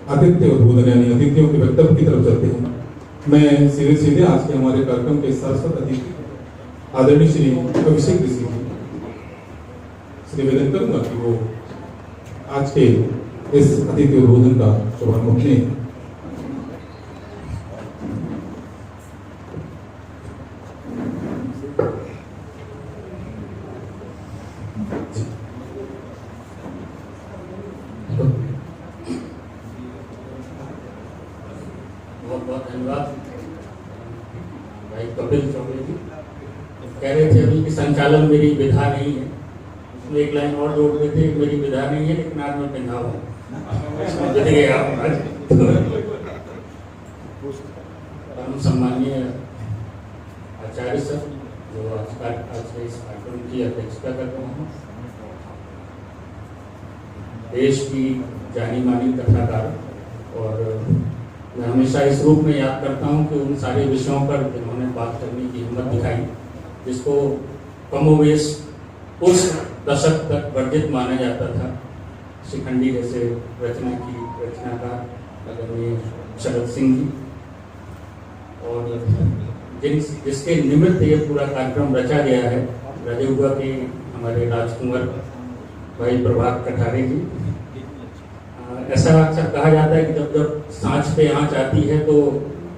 आतिथ्य उद्बोधन यानी अतिथियों के वक्तव्य की तरफ चलते हैं। मैं सीधे सीधे आज के हमारे कार्यक्रम के शाश्वत अतिथि आदरणीय श्री अभिषेक ऋषि जी से निवेदन करूंगा कि वो आज के इस अतिथि उद्बोधन का शुभारंभ करें। बहुत बहुत धन्यवाद भाई कपिल चौबे जी। कह रहे थे अभी कि संचालन मेरी विधा नहीं है, उसमें एक लाइन और जोड़ देते मेरी विधा नहीं है लेकिन आज मैं पिंधा हूँ। हम सम्मानीय आचार्य सर जो आज के इस कार्यक्रम की अध्यक्षता कर रहे हैं, देश की जानी मानी कथाकार, और मैं हमेशा इस रूप में याद करता हूं कि उन सारे विषयों पर जिन्होंने बात करने की हिम्मत दिखाई जिसको कमोवेश उस दशक तक वर्जित माना जाता था। शिखंडी जैसे रचनाकार आदरणीय शरद सिंह जी, और जिसके निमित्त ये पूरा कार्यक्रम रचा गया है, राजयुगा के हमारे राजकुमार भाई प्रभात कठारे जी। ऐसा अक्सर कहा जाता है कि जब जब सांच पे आंच आती है तो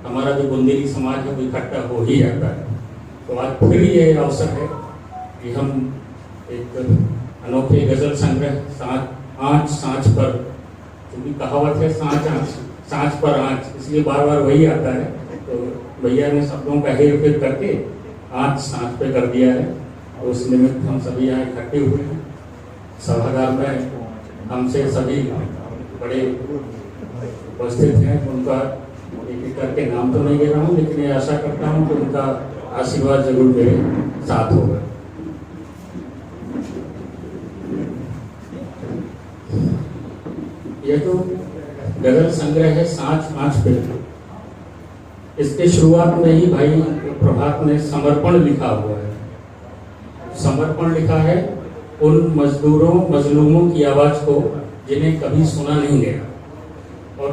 हमारा जो बुंदेली समाज है वो इकट्ठा हो ही जाता है। तो आज फिर ये अवसर है कि हम एक अनोखे गजल संग्रह आंच सांच पर, क्योंकि कहावत है सांच पर आंच, इसलिए बार बार वही आता है। तो भैया ने शब्दों का हेर फेर करके आंच सांच पे कर दिया है। और उस निमित्त हम सभी यहाँ इकट्ठे हुए हैं सभागार में। हमसे सभी बड़े उपस्थित हैं, उनका एक एक करके नाम तो नहीं ले रहा हूँ, लेकिन ये आशा करता हूँ कि उनका आशीर्वाद जरूर मेरे साथ होगा। यह जो गजल संग्रह है सांच आंच पे, इसके शुरुआत में ही भाई प्रभात ने समर्पण लिखा हुआ है। समर्पण लिखा है उन मजदूरों मजलूमों की आवाज को जिन्हें कभी सुना नहीं गया। और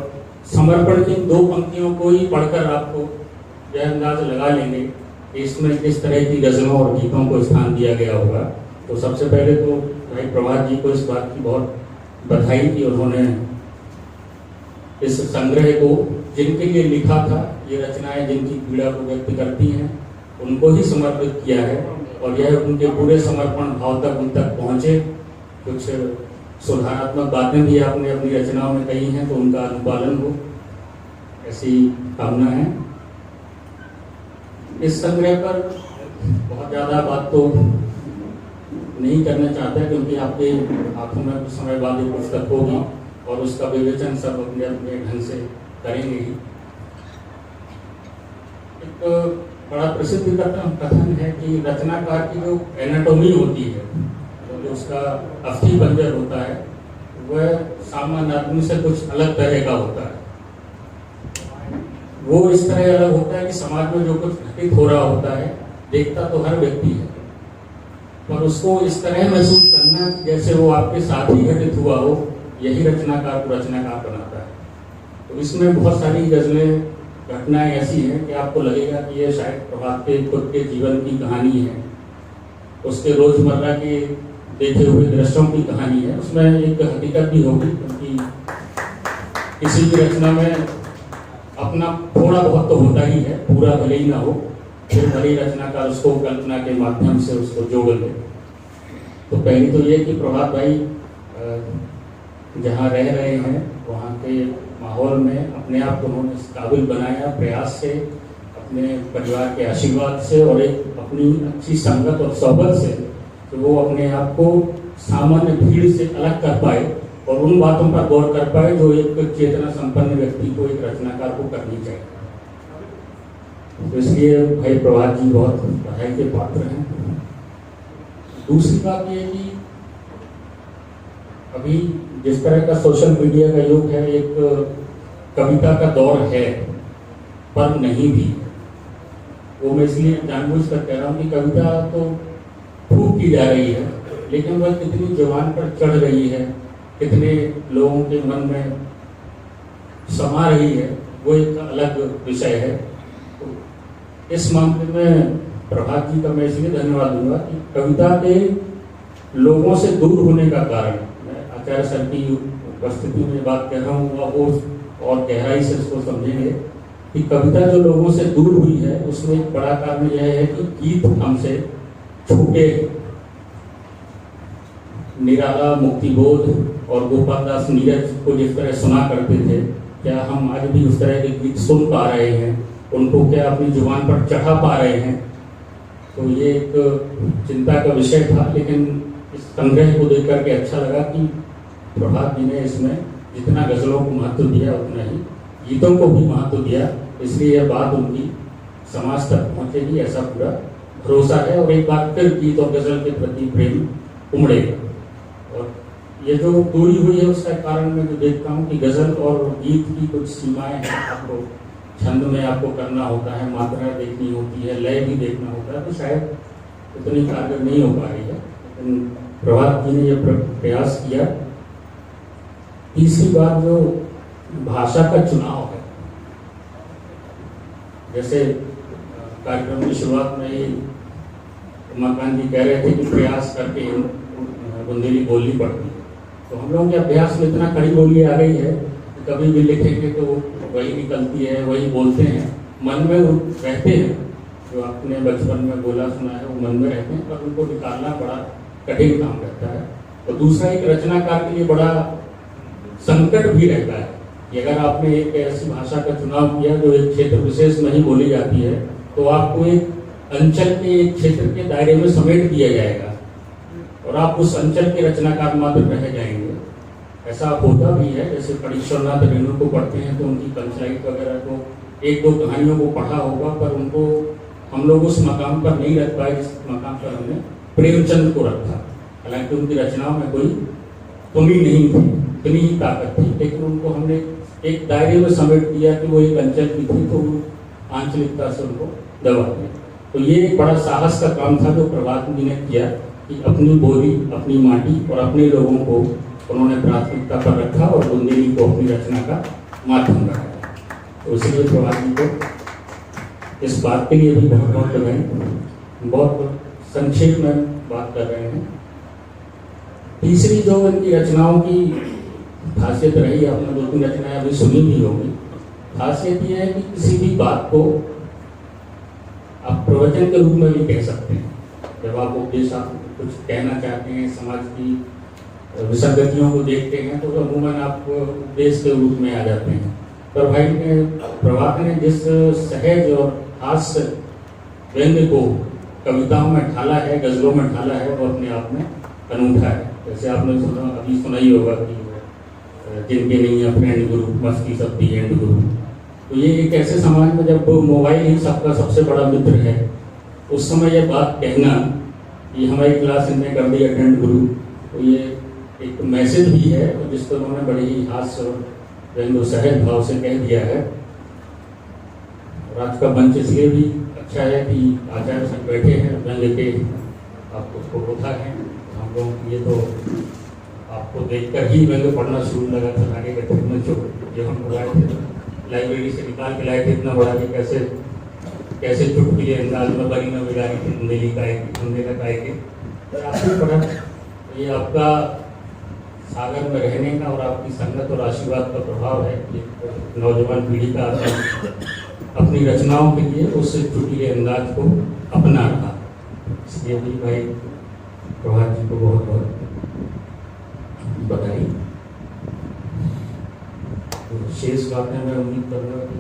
समर्पण की दो पंक्तियों को ही पढ़कर आपको यह अंदाज लगा लेंगे कि इसमें किस तरह की गजलों और गीतों को स्थान दिया गया होगा। तो सबसे पहले तो भाई प्रभात जी को इस बात की बहुत बधाई कि उन्होंने इस संग्रह को, जिनके लिए लिखा था, ये रचनाएं जिनकी पीड़ा को व्यक्त करती हैं, उनको ही समर्पित किया है। और यह उनके पूरे समर्पण भाव तक उन तक पहुँचे। कुछ सुधारात्मक बातें भी आपने अपनी रचनाओं में कही हैं, तो उनका अनुपालन हो, ऐसी कामना है। इस संग्रह पर बहुत ज़्यादा बात तो नहीं करना चाहता, क्योंकि आपके हाथों में कुछ समय बाद ये पुस्तक होगी और उसका विवेचन सब अपने अपने ढंग से करेंगे ही। एक बड़ा प्रसिद्ध कथन है कि रचनाकार की जो एनाटॉमी होती है, जो उसका अस्थि पंजर होता है, वह सामान्य आदमी से कुछ अलग तरह का होता है। वो इस तरह अलग होता है कि समाज में जो कुछ घटित हो रहा होता है, देखता तो हर व्यक्ति है, पर उसको इस तरह महसूस करना जैसे वो आपके साथ ही घटित हुआ हो, यही रचनाकार को रचनाकार बनाता है। तो इसमें बहुत सारी गजलें, घटनाएं ऐसी हैं कि आपको लगेगा कि ये शायद प्रभात के खुद के जीवन की कहानी है, उसके रोजमर्रा के देखे हुए दृश्यों की कहानी है। उसमें एक हकीकत भी होगी, क्योंकि किसी भी रचना में अपना थोड़ा बहुत तो होता ही है, पूरा भले ही ना हो, फिर भले रचनाकार उसको कल्पना के माध्यम से उसको जोड़ ले। तो पहली तो ये कि प्रभात भाई जहाँ रह रहे हैं वहाँ के माहौल में अपने आप को उन्होंने इस काबिल बनाया, प्रयास से, अपने परिवार के आशीर्वाद से और एक अपनी अच्छी संगत और सोहबत से, कि वो अपने आप को सामान्य भीड़ से अलग कर पाए और उन बातों पर गौर कर पाए जो एक चेतना संपन्न व्यक्ति को, एक रचनाकार को करनी चाहिए। तो इसलिए भाई प्रभात जी बहुत बधाई के पात्र हैं। दूसरी बात ये कि अभी जिस तरह का सोशल मीडिया का युग है, एक कविता का दौर है पर नहीं भी। वो मैं इसलिए जानबूझकर कह रहा हूँ कि कविता तो खूब की जा रही है, लेकिन वह कितनी जुबान पर चढ़ रही है, कितने लोगों के मन में समा रही है, वो एक अलग विषय है। तो इस मामले में प्रभात जी का मैं इसलिए धन्यवाद दूंगा कि कविता के लोगों से दूर होने का कारण, मैं आचार्य सर की उपस्थिति में बात कह रहा हूँ, वो और गहराई से इसको समझेंगे कि कविता जो लोगों से दूर हुई है उसमें एक बड़ा कारण यह है कि गीत हमसे छूटे। निराला, मुक्तिबोध और गोपाल दास नीरज को जिस तरह सुना करते थे, क्या हम आज भी उस तरह के गीत सुन पा रहे हैं? उनको क्या अपनी जुबान पर चढ़ा पा रहे हैं? तो ये एक चिंता का विषय था, लेकिन इस संग्रह को देख करके अच्छा लगा कि प्रभात जी ने इसमें जितना गजलों को महत्व दिया उतना ही गीतों को भी महत्व दिया। इसलिए यह बात उनकी समाज तक पहुंचेगी, ऐसा पूरा भरोसा है। और एक बार फिर गीत और गजल के प्रति प्रेम उमड़ेगा। और ये जो दूरी हुई है उसका कारण मैं जो देखता हूँ कि गजल और गीत की कुछ सीमाएं हैं। आपको छंद में आपको करना होता है, मात्रा देखनी होती है, लय भी देखना होता है, तो शायद उतनी कारगर नहीं हो पा रही है। लेकिन प्रभात जी ने यह प्रयास किया। तीसरी बात जो भाषा का चुनाव है, जैसे कार्यक्रम की शुरुआत में ही उमाकांत जी कह रहे थे कि प्रयास करके बुंदेली बोलनी पड़ती है, तो हम लोगों के अभ्यास में इतना कड़ी बोली आ गई है कि कभी भी लिखेंगे तो वही निकलती है, वही बोलते हैं, मन में रहते हैं। जो आपने बचपन में बोला सुना है वो मन में रहते हैं, पर उनको निकालना बड़ा कठिन काम रहता है। और दूसरा, एक रचनाकार के लिए बड़ा संकट भी रहता है कि अगर आपने एक ऐसी भाषा का चुनाव किया जो एक क्षेत्र विशेष में ही बोली जाती है, तो आपको एक अंचल के, एक क्षेत्र के दायरे में समेट दिया जाएगा और आप उस अंचल के रचनाकार मात्र रह जाएंगे। ऐसा होता भी है। जैसे परीक्षरनाथ रेणु को पढ़ते हैं तो उनकी पंचायत वगैरह को, एक दो कहानियों को पढ़ा होगा, पर उनको हम लोग उस मकाम पर नहीं रख पाए जिस मकाम पर हमने प्रेमचंद को रखा। हालांकि उनकी रचनाओं में कोई कमी नहीं थी, इतनी ही ताकत थी, लेकिन उनको हमने एक दायरे में समेट दिया कि वो एक अंचल की थी, तो आंचलिकता से उनको दबा दिया। तो ये एक बड़ा साहस का काम था जो प्रभात जी ने किया कि अपनी बोली, अपनी माटी और अपने लोगों को उन्होंने प्राथमिकता पर रखा और बुंदेली को अपनी रचना का माध्यम बनाया। तो इसलिए प्रभात जी को इस बात के लिए भी बहुत बहुत बधाई। बहुत संक्षेप में बात कर रहे हैं। तीसरी जो इनकी रचनाओं की खासियत रही, आपने दो तीन रचनाएं अभी सुनी भी होगी। खासियत यह है कि किसी भी बात को आप प्रवचन के रूप में भी कह सकते हैं। जब आप उपदेश आप कुछ कहना चाहते हैं, समाज की विसंगतियों को देखते हैं, तो अमूमन आप उपदेश के रूप में आ जाते हैं। पर भाई ने, प्रभात ने जिस सहज और हास्य व्यंग्य को कविताओं में ढाला है, गजलों में ढाला है, वो अपने आप में अनूठा है। जैसे आपने अभी सुना ही होगा कि जिनके नहीं है फ्रेंड गुरु, मस्ती सब दी एंड गुरु। तो ये एक ऐसे समाज में जब मोबाइल ही सबका सबसे बड़ा मित्र है, उस समय ये बात कहना कि हमारी क्लास इनने कर दी अटेंड गुरु, तो ये एक मैसेज भी है जिसको उन्होंने बड़े ही हास्य और व्यंग्य सहज भाव से कह दिया है। और आज का मंच इसलिए भी अच्छा है कि आचार्य सब बैठे हैं, व्यंग्य के आप उसको होता है। हम लोगों की ये तो आपको देखकर ही व्यंग्य पढ़ना शुरू लगा था, आगे का ट्रीटमेंट जो हम लाए थे लाइब्रेरी से निकाल के लाए थे, इतना बड़ा कि कैसे कैसे चुटकुले अंदाज में बनी न बिगाड़ी थी बुंदेली गाय की, बुंदेला गाय के। तो आपने पढ़ा, ये आपका सागर में रहने का और आपकी संगत और आशीर्वाद का प्रभाव है कि नौजवान पीढ़ी का अपनी रचनाओं के लिए उस चुटकुले अंदाज को अपना रहा। इसलिए भी भाई प्रभात जी को बहुत बहुत बधाई। तो शेष बातें मैं उम्मीद कर रहा हूँ कि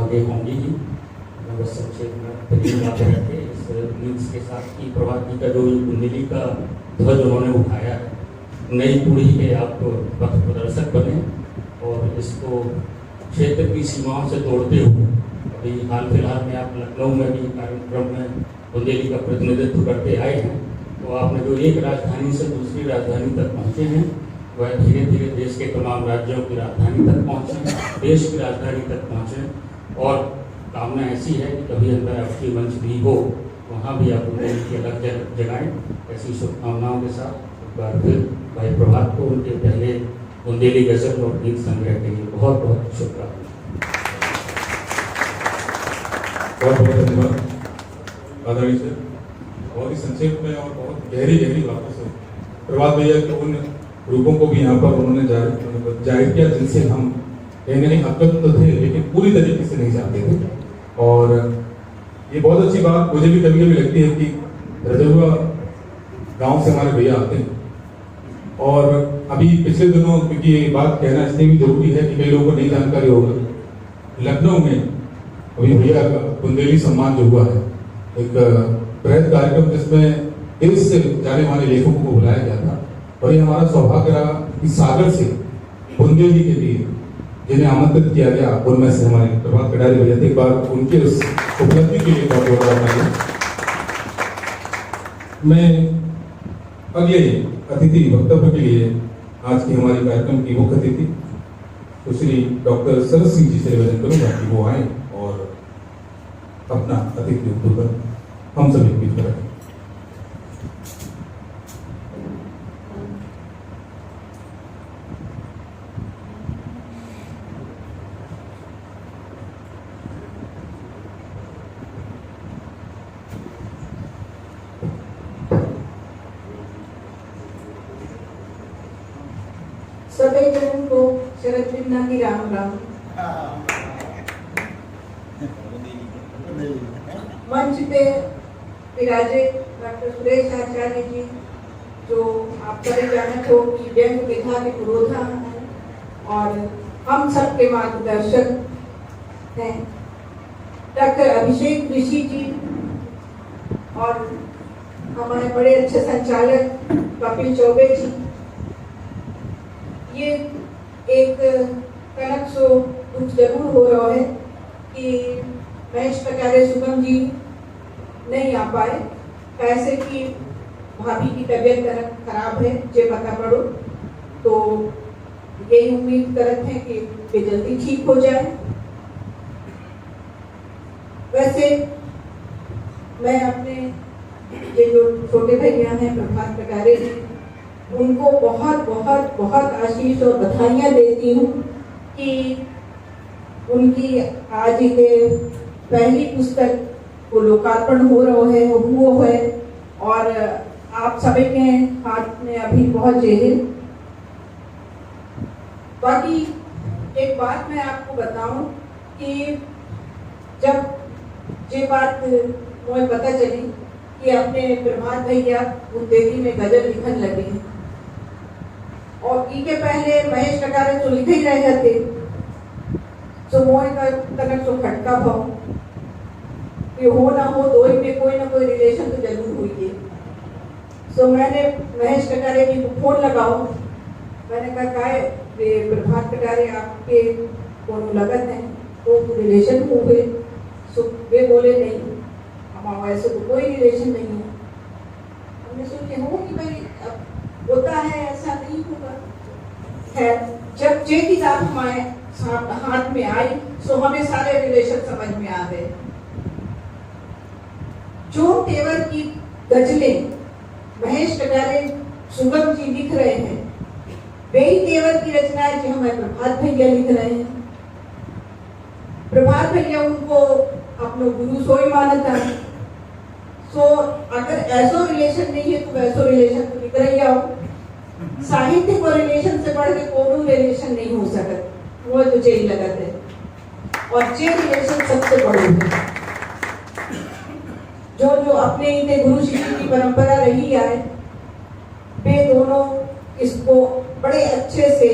आगे होंगी ही। मैं बस संक्षेप में तीन बातें रखे इस न्यूज़ के साथ कि प्रभात जी का जो बुंदेली का ध्वज उन्होंने उठाया है, नई पीढ़ी के आप पथ प्रदर्शक बने और इसको क्षेत्र की सीमाओं से तोड़ते हुए अभी हाल फिलहाल में आप लखनऊ में भी कार्यक्रम में बुंदेली का प्रतिनिधित्व करते आए हैं। वो आपने जो एक राजधानी से दूसरी राजधानी तक पहुँचे हैं, वह धीरे धीरे देश के तमाम राज्यों की राजधानी तक पहुँचे, देश की राजधानी तक पहुँचे। और कामना ऐसी है कि कभी अंतर्राष्ट्रीय मंच भी हो, वहाँ भी आप बुंदेली की अलग जगाएँ। ऐसी शुभकामनाओं के साथ एक बार फिर भाई प्रभात को उनके पहले बुंदेली गजल और गीत संग्रह के लिए बहुत बहुत शुभकामनाएं। बहुत बहुत धन्यवाद आदरणीय सर। बहुत ही संक्षेप में और बहुत गहरी गहरी बातों से प्रभात भैया के उन रूपों को भी यहाँ पर उन्होंने जाहिर किया जिनसे हम कहीं ना कहीं अवगत तो थे, लेकिन पूरी तरीके से नहीं जानते थे। और ये बहुत अच्छी बात मुझे भी कभी कभी लगती है कि रजौआ गांव से हमारे भैया आते हैं। और अभी पिछले दिनों, क्योंकि ये बात कहना इसलिए भी जरूरी है कि कई लोगों को नहीं जानकारी होगा, लखनऊ में अभी भैया का बुंदेली सम्मान जो हुआ है, एक बृहद कार्यक्रम जिसमें देश से जाने माने लेखकों को बुलाया गया था। और ये हमारा सौभाग्य रहा कि सागर से बुंदेली के लिए जिन्हें आमंत्रित किया गया, उनमें से हमारे प्रभात कटारे भैया थे। एक बार उनके उस उपलब्धि के लिए बहुत बहुत मैं अगले अतिथि वक्तव्य के लिए आज की हमारी कार्यक्रम की मुख्य अतिथि तो श्री डॉक्टर सरस सिंह जी से निवेदन करूंगा कि वो आए और अपना अतिथि उद्बोधन हम सभी के बीच में रखें। सभी जनों को शरद पूर्णिमा की राम राम। मंच पे विराजित डॉक्टर सुरेश आचार्य जी, जो आप सभी जानते हो कि व्यंग विधा के पुरोधा हैं और हम सबके मार्गदर्शक हैं। डॉक्टर अभिषेक ऋषि जी और हमारे बड़े अच्छे संचालक कपिल चौबे जी। ये एक कनक सो कुछ जरूर हो रहा है कि महेश कटारे सुगम जी नहीं आ पाए, कैसे कि भाभी की तबीयत कनक खराब है, जे पता पड़ो तो यही उम्मीद करते हैं कि वे जल्दी ठीक हो जाए। वैसे मैं अपने ये जो छोटे भैया हैं प्रभात कटारे जी, उनको बहुत बहुत बहुत आशीष और बधाइयाँ देती हूँ कि उनकी आज के पहली पुस्तक को लोकार्पण हो रहा है, हुआ है और आप सभी के हाथ में अभी बहुत जेल। बाकी एक बात मैं आपको बताऊं कि जब ये बात मुझे पता चली कि अपने प्रभात भैया बुंदेली में गजल लिखन लगे हैं और इनके पहले महेश कटारे तो लिखे ही रहे थे, तो मोह का तनक तो खटका भाव ये हो ना हो दो ही में कोई ना कोई रिलेशन तो जरूर हुई है। तो मैंने महेश कटारे जी को फोन लगाओ, मैंने कहा काय प्रभात कटारे आपके कौन लगत है तो रिलेशन हुए? तो वे बोले नहीं, हमारा ऐसे तो कोई रिलेशन नहीं है। हमने सोचे हो कि भाई अब होता है, ऐसा नहीं होगा। खैर जब ये किताब हमारे हाथ में आई तो हमें सारे रिलेशन समझ में आ गए। जो तेवर की गजलें महेश कटारे सुगम जी लिख रहे हैं, वही तेवर की रचनाएं जो हमें प्रभात भैया लिख रहे हैं। प्रभात भैया उनको अपना गुरु सोई मानता है। तो अगर ऐसा रिलेशन नहीं है तो वैसा रिलेशन तो लिख रही हो। साहित्य को रिलेशन से बढ़ के कोई रिलेशन नहीं हो सकता, वो तो यही लगत है और ये रिलेशन सबसे बड़ी है। जो जो अपने इनके गुरु शिष्य की परंपरा रही है, वे दोनों इसको बड़े अच्छे से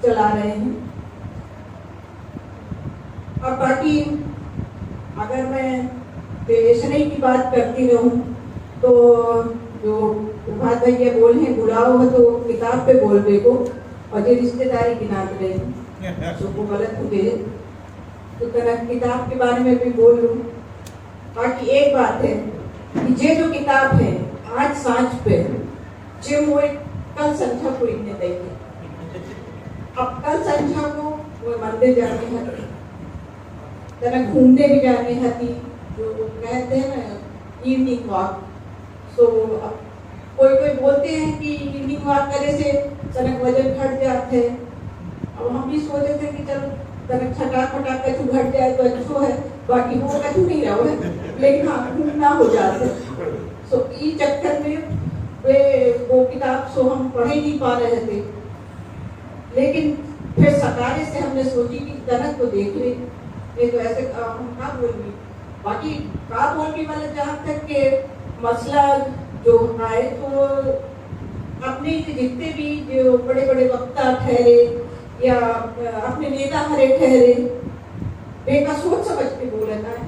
चला रहे हैं। अब बाकी अगर मैं रिलेशन की बात करती रहूं तो जो प्रभात भैया बोल हैं बुलाओ है तो किताब पे बोल देखो और ये रिश्तेदारी की नात रहे तो वो गलत हो गए, तो किताब के बारे में भी बोल लूँ। बाकी एक बात है कि ये जो किताब है आज सांझ पे जे मोए कल संध्या को इन्ने देखे अब कल संध्या को वो मंदिर जाने हती तना घूमने भी जाने हती जो कहते हैं ना इवनिंग वॉक। सो अब कोई कोई बोलते हैं कि इवनिंग वॉक करने से तनक वजन घट जाते हैं। अब हम भी सोचे थे कि चलो तनक छटाक कछु घट जाए तो अच्छो है, बाकी वो कछु नहीं रहा है, लेकिन हाँ घूमना हो जाते। सो इस चक्कर में वे वो किताब सो हम पढ़ ही नहीं पा रहे थे, लेकिन फिर सकारे से हमने सोची कि तनक को देख ले, ये तो ऐसे हम क्या बोलेंगे। बाकी का बोलने वाले जहाँ तक के मसला जो आए तो अपने जितने भी जो बड़े बड़े वक्ता ठहरे या अपने नेता हरे ठहरे वे का सोच समझ के बोलना है,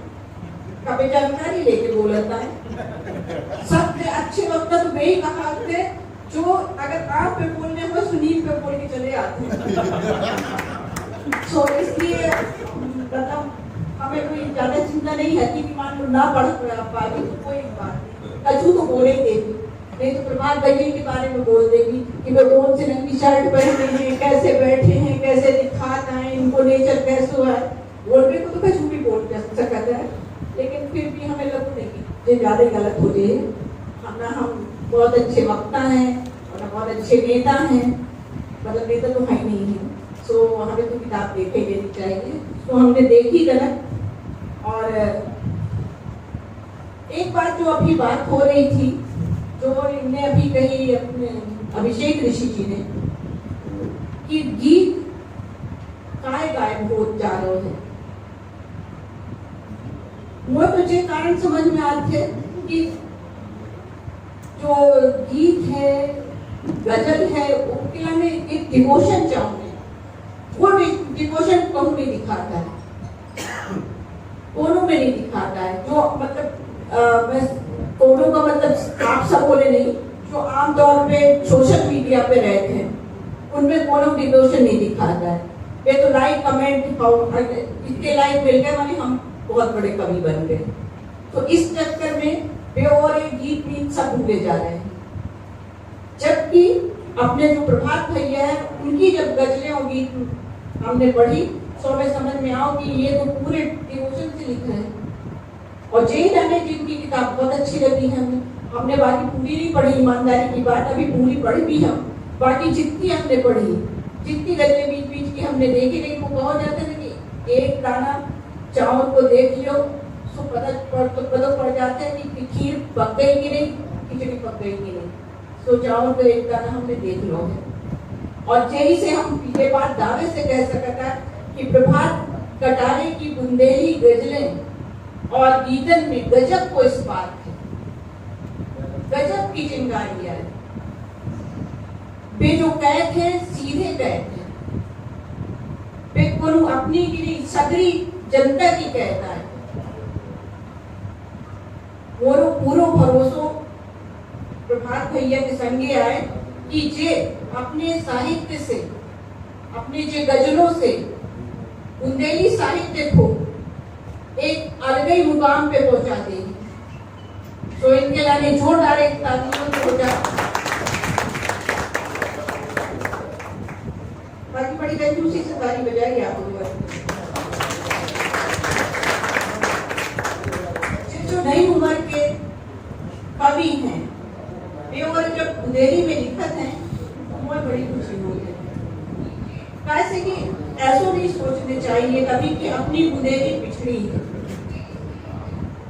कभी जानकारी लेके बोलना है। सबसे अच्छे वक्ता तो वही कहा थे जो अगर आप पे बोलने हो सुनील पे बोल के चले आते हैं। सो इसलिए मतलब हमें कोई ज्यादा चिंता नहीं है कि मान लो ना पढ़ पाएगी तो कोई बात नहीं, कछु तो बोले देगी, नहीं तो प्रभात बघेल के बारे में बोल देगी कि वे कौन से रंग की शर्ट पहने हैं, कैसे बैठे हैं, कैसे दिखाता है, इनको नेचर कैसे है, बोलने को तो कछु भी बोल सकता है, लेकिन फिर भी हमें लगता है कि ये ज्यादा गलत हो जाए। हम बहुत अच्छे वक्ता हैं और बहुत अच्छे नेता हैं, मतलब नेता तो है नहीं है। सो हमें तो किताब देखे लेनी चाहिए। तो हमने देखी गलत। और एक बात जो अभी बात हो रही थी जो इनने अभी कही अपने अभिषेक ऋषि जी ने कि गीत काय गायब हो जा रहे हैं, वो मुझे कारण समझ में आते थे कि जो गीत है गजल है उसके लिए एक डिवोशन चाहिए, वो डिवोशन कहूँ नहीं दिखाता है, कोनों में नहीं दिखाता है। जो मतलब कोनों का मतलब आप सब बोले नहीं, जो आमतौर पे सोशल मीडिया पे रहते हैं उनमें कोनों डिवोशन नहीं दिखाता है। वे तो लाइक कमेंट इतने लाइक मिल गए माने हम बहुत बड़े कवि बन गए। तो इस चक्कर में वे और एक गीत मीत सब भूले जा रहे हैं, जबकि अपने जो प्रभात भैया है उनकी जब गजलें और गीत हमने पढ़ी तो हमें समझ में आओ कि ये तो पूरे डिवोशन से लिखे हैं। और जय राणे जी की किताब बहुत अच्छी लगी हमें, हमने बाकी पूरी नहीं पढ़ी, ईमानदारी की बात अभी पूरी पढ़ी भी हम, बाकी जितनी हमने पढ़ी जितनी गजलें बीच बीच की हमने देखी, लेकिन वो कहा जाता है कि एक दाना चावल को देख लो तो पता पड़ जाता है कि खीर पक गई कि नहीं, खिचड़ी पक गई कि नहीं। तो चावल को एक दाना हमने देख लो है। और यही से हम ये बात दावे से कह सकता है कि प्रभात कटारे की बुंदेली गजलें और गीतन में गजब को स्पार्क है, गजब की चिंगारियां है। वे जो कैद है सीधे कैद है, वे कोनो अपनी की नहीं सगरी जनता की कहता है। मोरो पूरो भरोसो प्रभात भैया के संगे आए कि जे अपने साहित्य से अपने जे गजलों से बुंदेली साहित्य को एक अलग ही मुकाम पे पहुंचा देगी। तो इनके लाने जोरदार एक तालियों से हो जाए। बाकी बड़ी कंजूसी से ताली बजाएगी आप लोग। जो नई उम्र के कवि हैं वे और जब बुंदेली में लिखत हैं बहुत बड़ी खुशी होती है। कैसे कि ऐसा नहीं सोचने चाहिए कभी कि अपनी बुंदेली पिछड़ी है।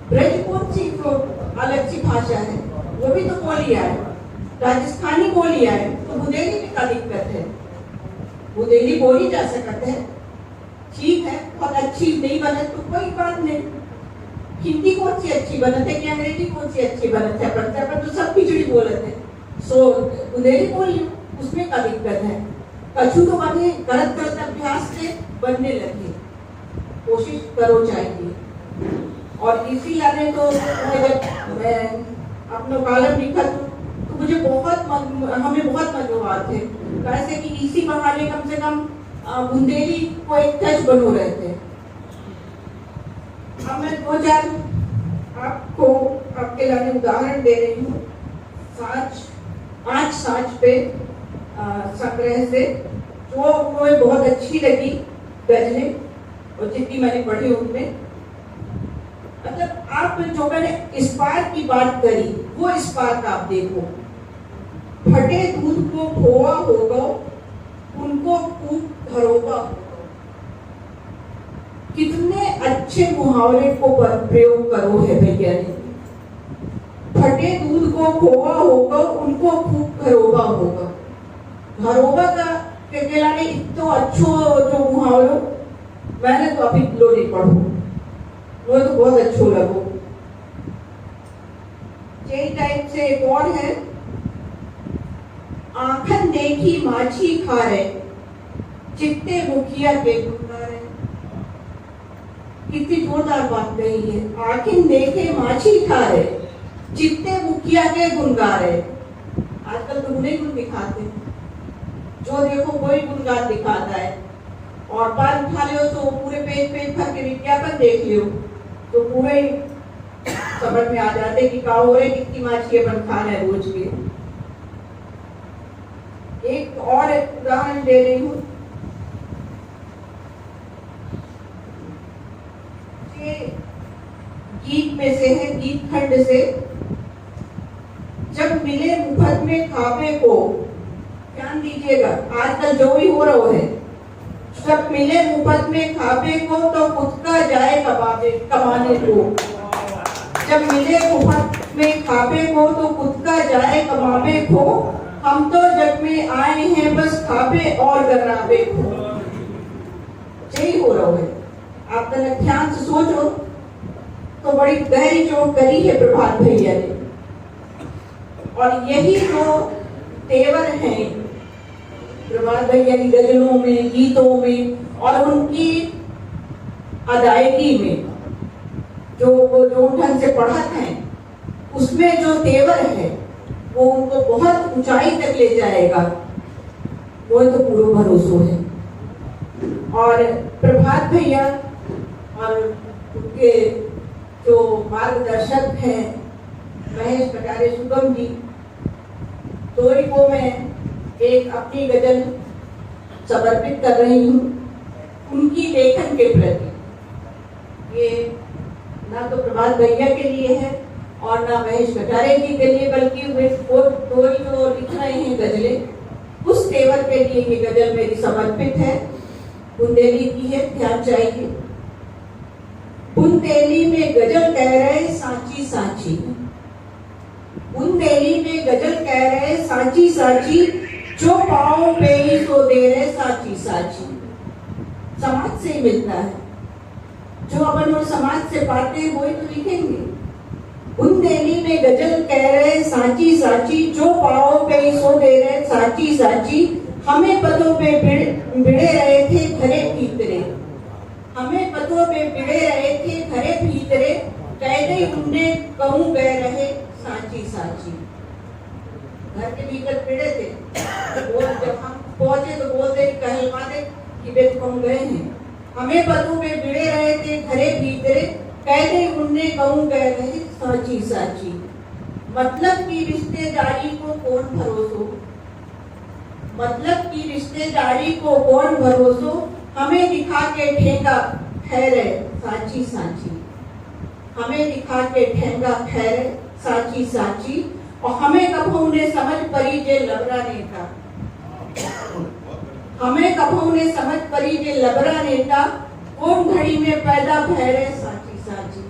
ब्रजपुर तो अलग सी भाषा है, वो भी तो बोलिया है, राजस्थानी बोलिया है, तो बुंदेली में क्या दिक्कत है? बुंदेली बोली जा सकती है, ठीक है, बहुत अच्छी नहीं बने तो कोई बात नहीं। हिंदी कौन सी अच्छी बनत है कि अंग्रेजी कौन सी अच्छी बनत है? पर तो सब खिचड़ी बोलते हैं। सो बुंदेली बोल ली, उसमें क्या दिक्कत है? कछु तो बने गलत गलत अभ्यास से बनने लगे, कोशिश करो चाहिए। और इसी लाने तो जब मैं अपना कॉलम लिखा तो मुझे हमें बहुत मजे थे, कैसे कि इसी बहाने कम से कम बुंदेली को एक टच बनो रहे थे। अब मैं 2000 आपको आपके लाने उदाहरण दे रही हूँ। पांच साँच पे संग्रह से जो मुझे बहुत अच्छी लगी गजलें, और जितनी मैंने पढ़ी उनमें, मतलब आप जो मैंने इस्पात की बात करी वो इस्पात आप देखो, फटे दूध को खोआ होगा उनको खूब घरोगा। कितने अच्छे मुहावरे को प्रयोग करो है भैया ने। फटे दूध को खोआ होगा उनको खूब घरोगा होगा। घरोगा का कहलाने इतना अच्छो जो मुहावरो मैंने तो अभी लो नहीं पढ़ो, वो तो बहुत अच्छो लगो। यही टाइप से एक और है, आंखन देखी माछी खा रहे चित्ते मुखिया के गुनगा रहे। कितनी जोरदार बात कही है। आंखें देखे माछी खा रहे चित्ते मुखिया के गुनगा रहे। आजकल तो गुने गुन दिखाते हैं, जो देखो कोई गुनगान दिखाता है, और बात उठा लियो तो पूरे पेज भर के विज्ञापन देख लियो तो पूरे समझ में आ जाते कि का हो रहे, कितनी माछी अपन खा रहे हैं रोज के। एक और उदाहरण दे रही हूँ, गीत में से है, गीत खंड से। जब मिले मुफ्त में खाबे को, ध्यान दीजिएगा आजकल जो भी हो रहा है, जब मिले मुफ्त में खाबे को तो खुद का जाए कमाने को। जब मिले मुफ्त में खाबे को तो खुद का जाए कमाबे को। हम तो जग में आए हैं बस खाबे और गराबे को। यही हो रहा है। आप ध्यान से सोचो तो बड़ी गहरी चोट करी है प्रभात भैया ने, और यही तो तेवर हैं प्रभात भैया की गजलों में, गीतों में और उनकी अदायगी में। जो ढंग से पढ़त हैं उसमें जो तेवर है वो उनको बहुत ऊंचाई तक ले जाएगा, वो तो पूरा भरोसा है। और प्रभात भैया और उनके जो मार्गदर्शक हैं महेश कटारे सुगम जी, तो को मैं एक अपनी गजल समर्पित कर रही हूँ उनकी लेखन के प्रति। ये ना तो प्रभात भैया के लिए है और ना महेश कटारे जी के लिए, बल्कि वे जो लिख रहे हैं गजलें उस तेवर के लिए ये गजल मेरी समर्पित है। बुंदेली की है, ध्यान चाहिए। बुंदेली में गजल कह रहे सांची सांची, बुंदेली में गजल कह रहे सांची सांची, जो पाओ पे ही सो दे रहे सांची सांची। समाज से मिलता है, जो अपन और समाज से पाते हैं वही तो लिखेंगे। बुंदेली में गजल कह रहे सांची सांची, जो पाओ पे ही सो दे रहे सांची सांची। हमें पदों पे बिड़े रहे थे घरे भीतरे, हमें पदों पे बिड़े रहे थे घरे भीतरे। कह गई उनने कहूँ गए रहे सांची सांची। घर के भीतर बिड़े थे, वो जब हम पहुंचे तो बोलते कहलवा दे कि वे कहूँ गए हैं। हमें पदों पे बिड़े रहे थे घरे भीतरे, कह गई उनने कहूँ गए रहे सांची सांची। मतलब की रिश्तेदारी को कौन भरोसो, मतलब की रिश्तेदारी को कौन भरोसो। हमें दिखा के ठेंगा ठहरे सांची सांची, हमें दिखा के ठेंगा ठहरे सांची सांची। और हमें कभू ने समझ परी जे लबरा नेता, हमें कभू ने समझ परी जे लबरा नेता। कौन घड़ी में पैदा भैरे सांची सांची,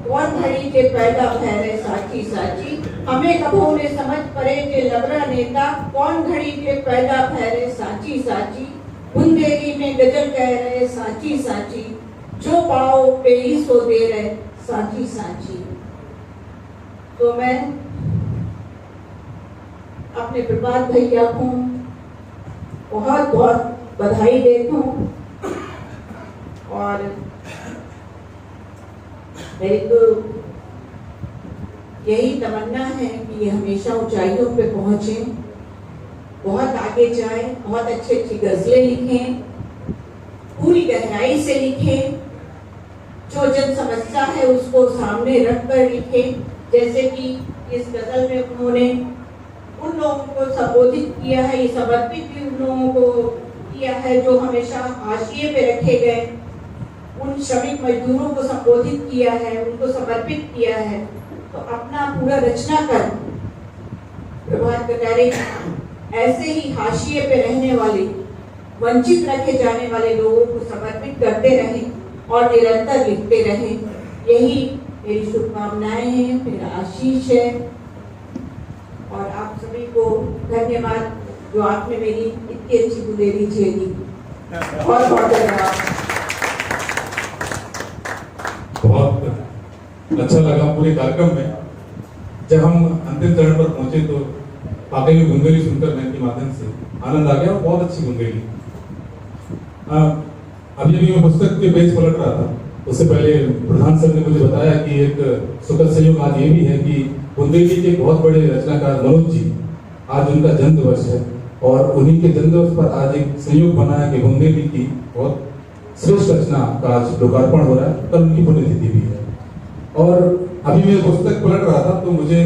कौन घड़ी के पैदा भैरे सांची सांची। हमें कभू ने समझ परे जे लबरा नेता, कौन घड़ी के पैदा भैरे सांची सांची। बुंदेली में गजल कह रहे सांची सांची, जो पाओ पे ही सो दे रहे सांची सांची। तो मैं अपने प्रभात भैया को बहुत बहुत बधाई देता हूँ, और मेरी तो यही तमन्ना है कि ये हमेशा ऊंचाइयों पे पहुंचे, बहुत आगे जाए, बहुत अच्छी अच्छी गजलें लिखें, पूरी गहराई से लिखें, जो जन समस्या है उसको सामने रख कर लिखें। जैसे कि इस गजल में उन्होंने उन लोगों को संबोधित किया है, ये समर्पित भी उन लोगों को किया है जो हमेशा हाशिए पे रखे गए, उन श्रमिक मजदूरों को संबोधित किया है, उनको समर्पित किया है। तो अपना पूरा रचनाकर प्रभात कटारे ऐसे ही हाशिए पे रहने वाले, वंचित रखे जाने वाले लोगों को समर्पित करते रहें और निरंतर लिखते रहें। यही मेरी शुभकामनाएं हैं, मेरा आशीष है। और आप सभी को धन्यवाद जो आपने मेरी इतनी अच्छी बुलेरी झेली। बहुत बहुत धन्यवाद। बहुत अच्छा लगा पूरे कार्यक्रम में। जब हम अंतिम चरण पर पहुंचे तो वाकई में गुंगली सुनकर मैं के माध्यम से आनंद आ गया। बहुत अच्छी गुंगली। अभी मैं पुस्तक के पेज पलट रहा था, उससे पहले प्रधान सर ने मुझे बताया कि एक सुखद संयोग आज ये भी है कि बुंदेली के बहुत बड़े रचनाकार मनोज जी, आज उनका जन्म दिवस है और उन्हीं के जन्म दिवस पर आज एक संयोग बना है कि बुंदेली की बहुत श्रेष्ठ रचना का आज लोकार्पण हो रहा है। कल उनकी पुण्यतिथि भी है। और अभी मैं पुस्तक पलट रहा था तो मुझे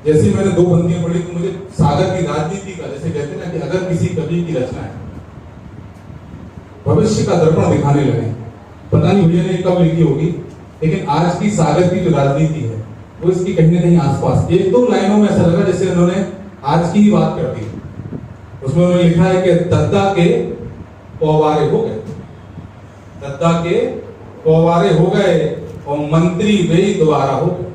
जैसे ही मैंने दो पंक्तियां पढ़ी तो मुझे सागर की राजनीति का, जैसे कहते हैं ना कि अगर किसी कवि की रचना है भविष्य का दर्पण दिखाने लगे, पता नहीं भैया ने कब लिखी होगी, लेकिन आज की सागर की जो राजनीति है वो इसकी कहीं ना कहीं आसपास एक दो लाइनों में ऐसा लगा जैसे उन्होंने आज की ही बात कर दी। उसमें उन्होंने लिखा है कि दद्दा के पौवारे हो गए, दद्दा के पौवारे हो गए और मंत्री वे दोबारा हो गए।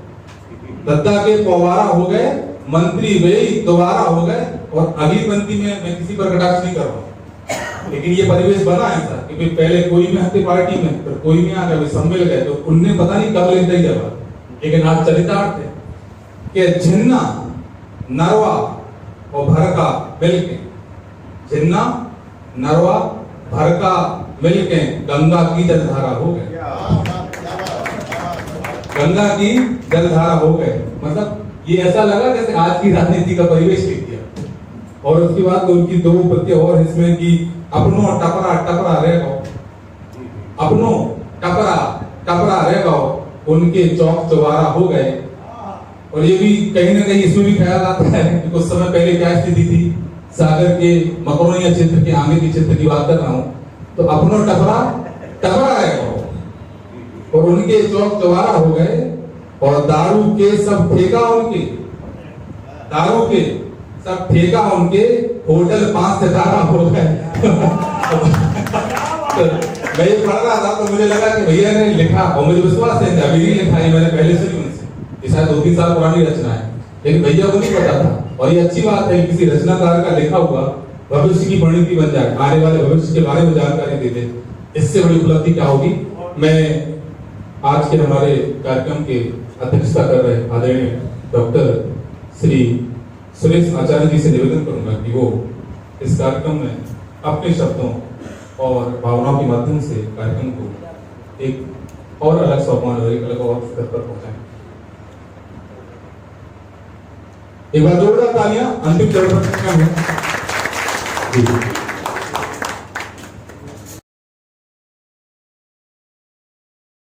दद्दा के पौवारा हो गए, मंत्री वे दोबारा हो गए। और अगली पंक्ति में मैं किसी पर कटाक्ष नहीं कर रहा हूं, लेकिन ये परिवेश बना ऐसा कि पहले कोई में हत्या पार्टी में, फिर कोई में आ गए, सब मिल गए, तो उनने पता नहीं कब लेते ही जवाब। लेकिन आज चरितार्थ है कि झिन्ना नरवा और भरका मिलके, झिन्ना नरवा भरका मिलके गंगा की जलधारा हो गए, गंगा की जलधारा हो गए। मतलब ये ऐसा लगा जैसे आज की राजनीति का परिवेश लिख दिया। और उसके बाद तो उनकी दो पत्तियां और इसमें कि अपनो टपरा टपरा रह गो, अपनो टपरा टपरा रह गो, उनके चौक चौबारा हो गए। और ये भी कहीं ना कहीं इसमें भी ख्याल आता है कि कुछ समय पहले क्या स्थिति थी सागर के मकरोनिया क्षेत्र के आगे के क्षेत्र की बात कर रहा हूं, तो अपनो टपरा टपरा रह गो और उनके चौक चौबारा हो गए। और दारू के सब ठेका उनके, दारू के सब ठेका उनके, होटल 5 सितारा हो गए। मैं ये पढ़ रहा था तो मुझे लगा कि भैया ने लिखा और मुझे विश्वास है अभी नहीं लिखा है, मैंने पहले से भी उनसे, ये शायद 2-3 साल पुरानी रचना है, लेकिन भैया को नहीं पता था। और ये अच्छी बात है कि किसी रचनाकार का लिखा हुआ भविष्य की परिणति बन जाए, आने वाले भविष्य के बारे में जानकारी दे दे, इससे बड़ी उपलब्धि क्या होगी। मैं आज के हमारे कार्यक्रम के अध्यक्षता कर रहे आदरणीय डॉक्टर श्री सुरेश आचार्य जी से निवेदन करूंगा कि वो इस कार्यक्रम में अपने शब्दों और भावनाओं के माध्यम से कार्यक्रम को एक और अलग सोपान और एक अलग और स्तर पर पहुंचाएं। एक बार जोरदार तालियां अंतिम चरण पर।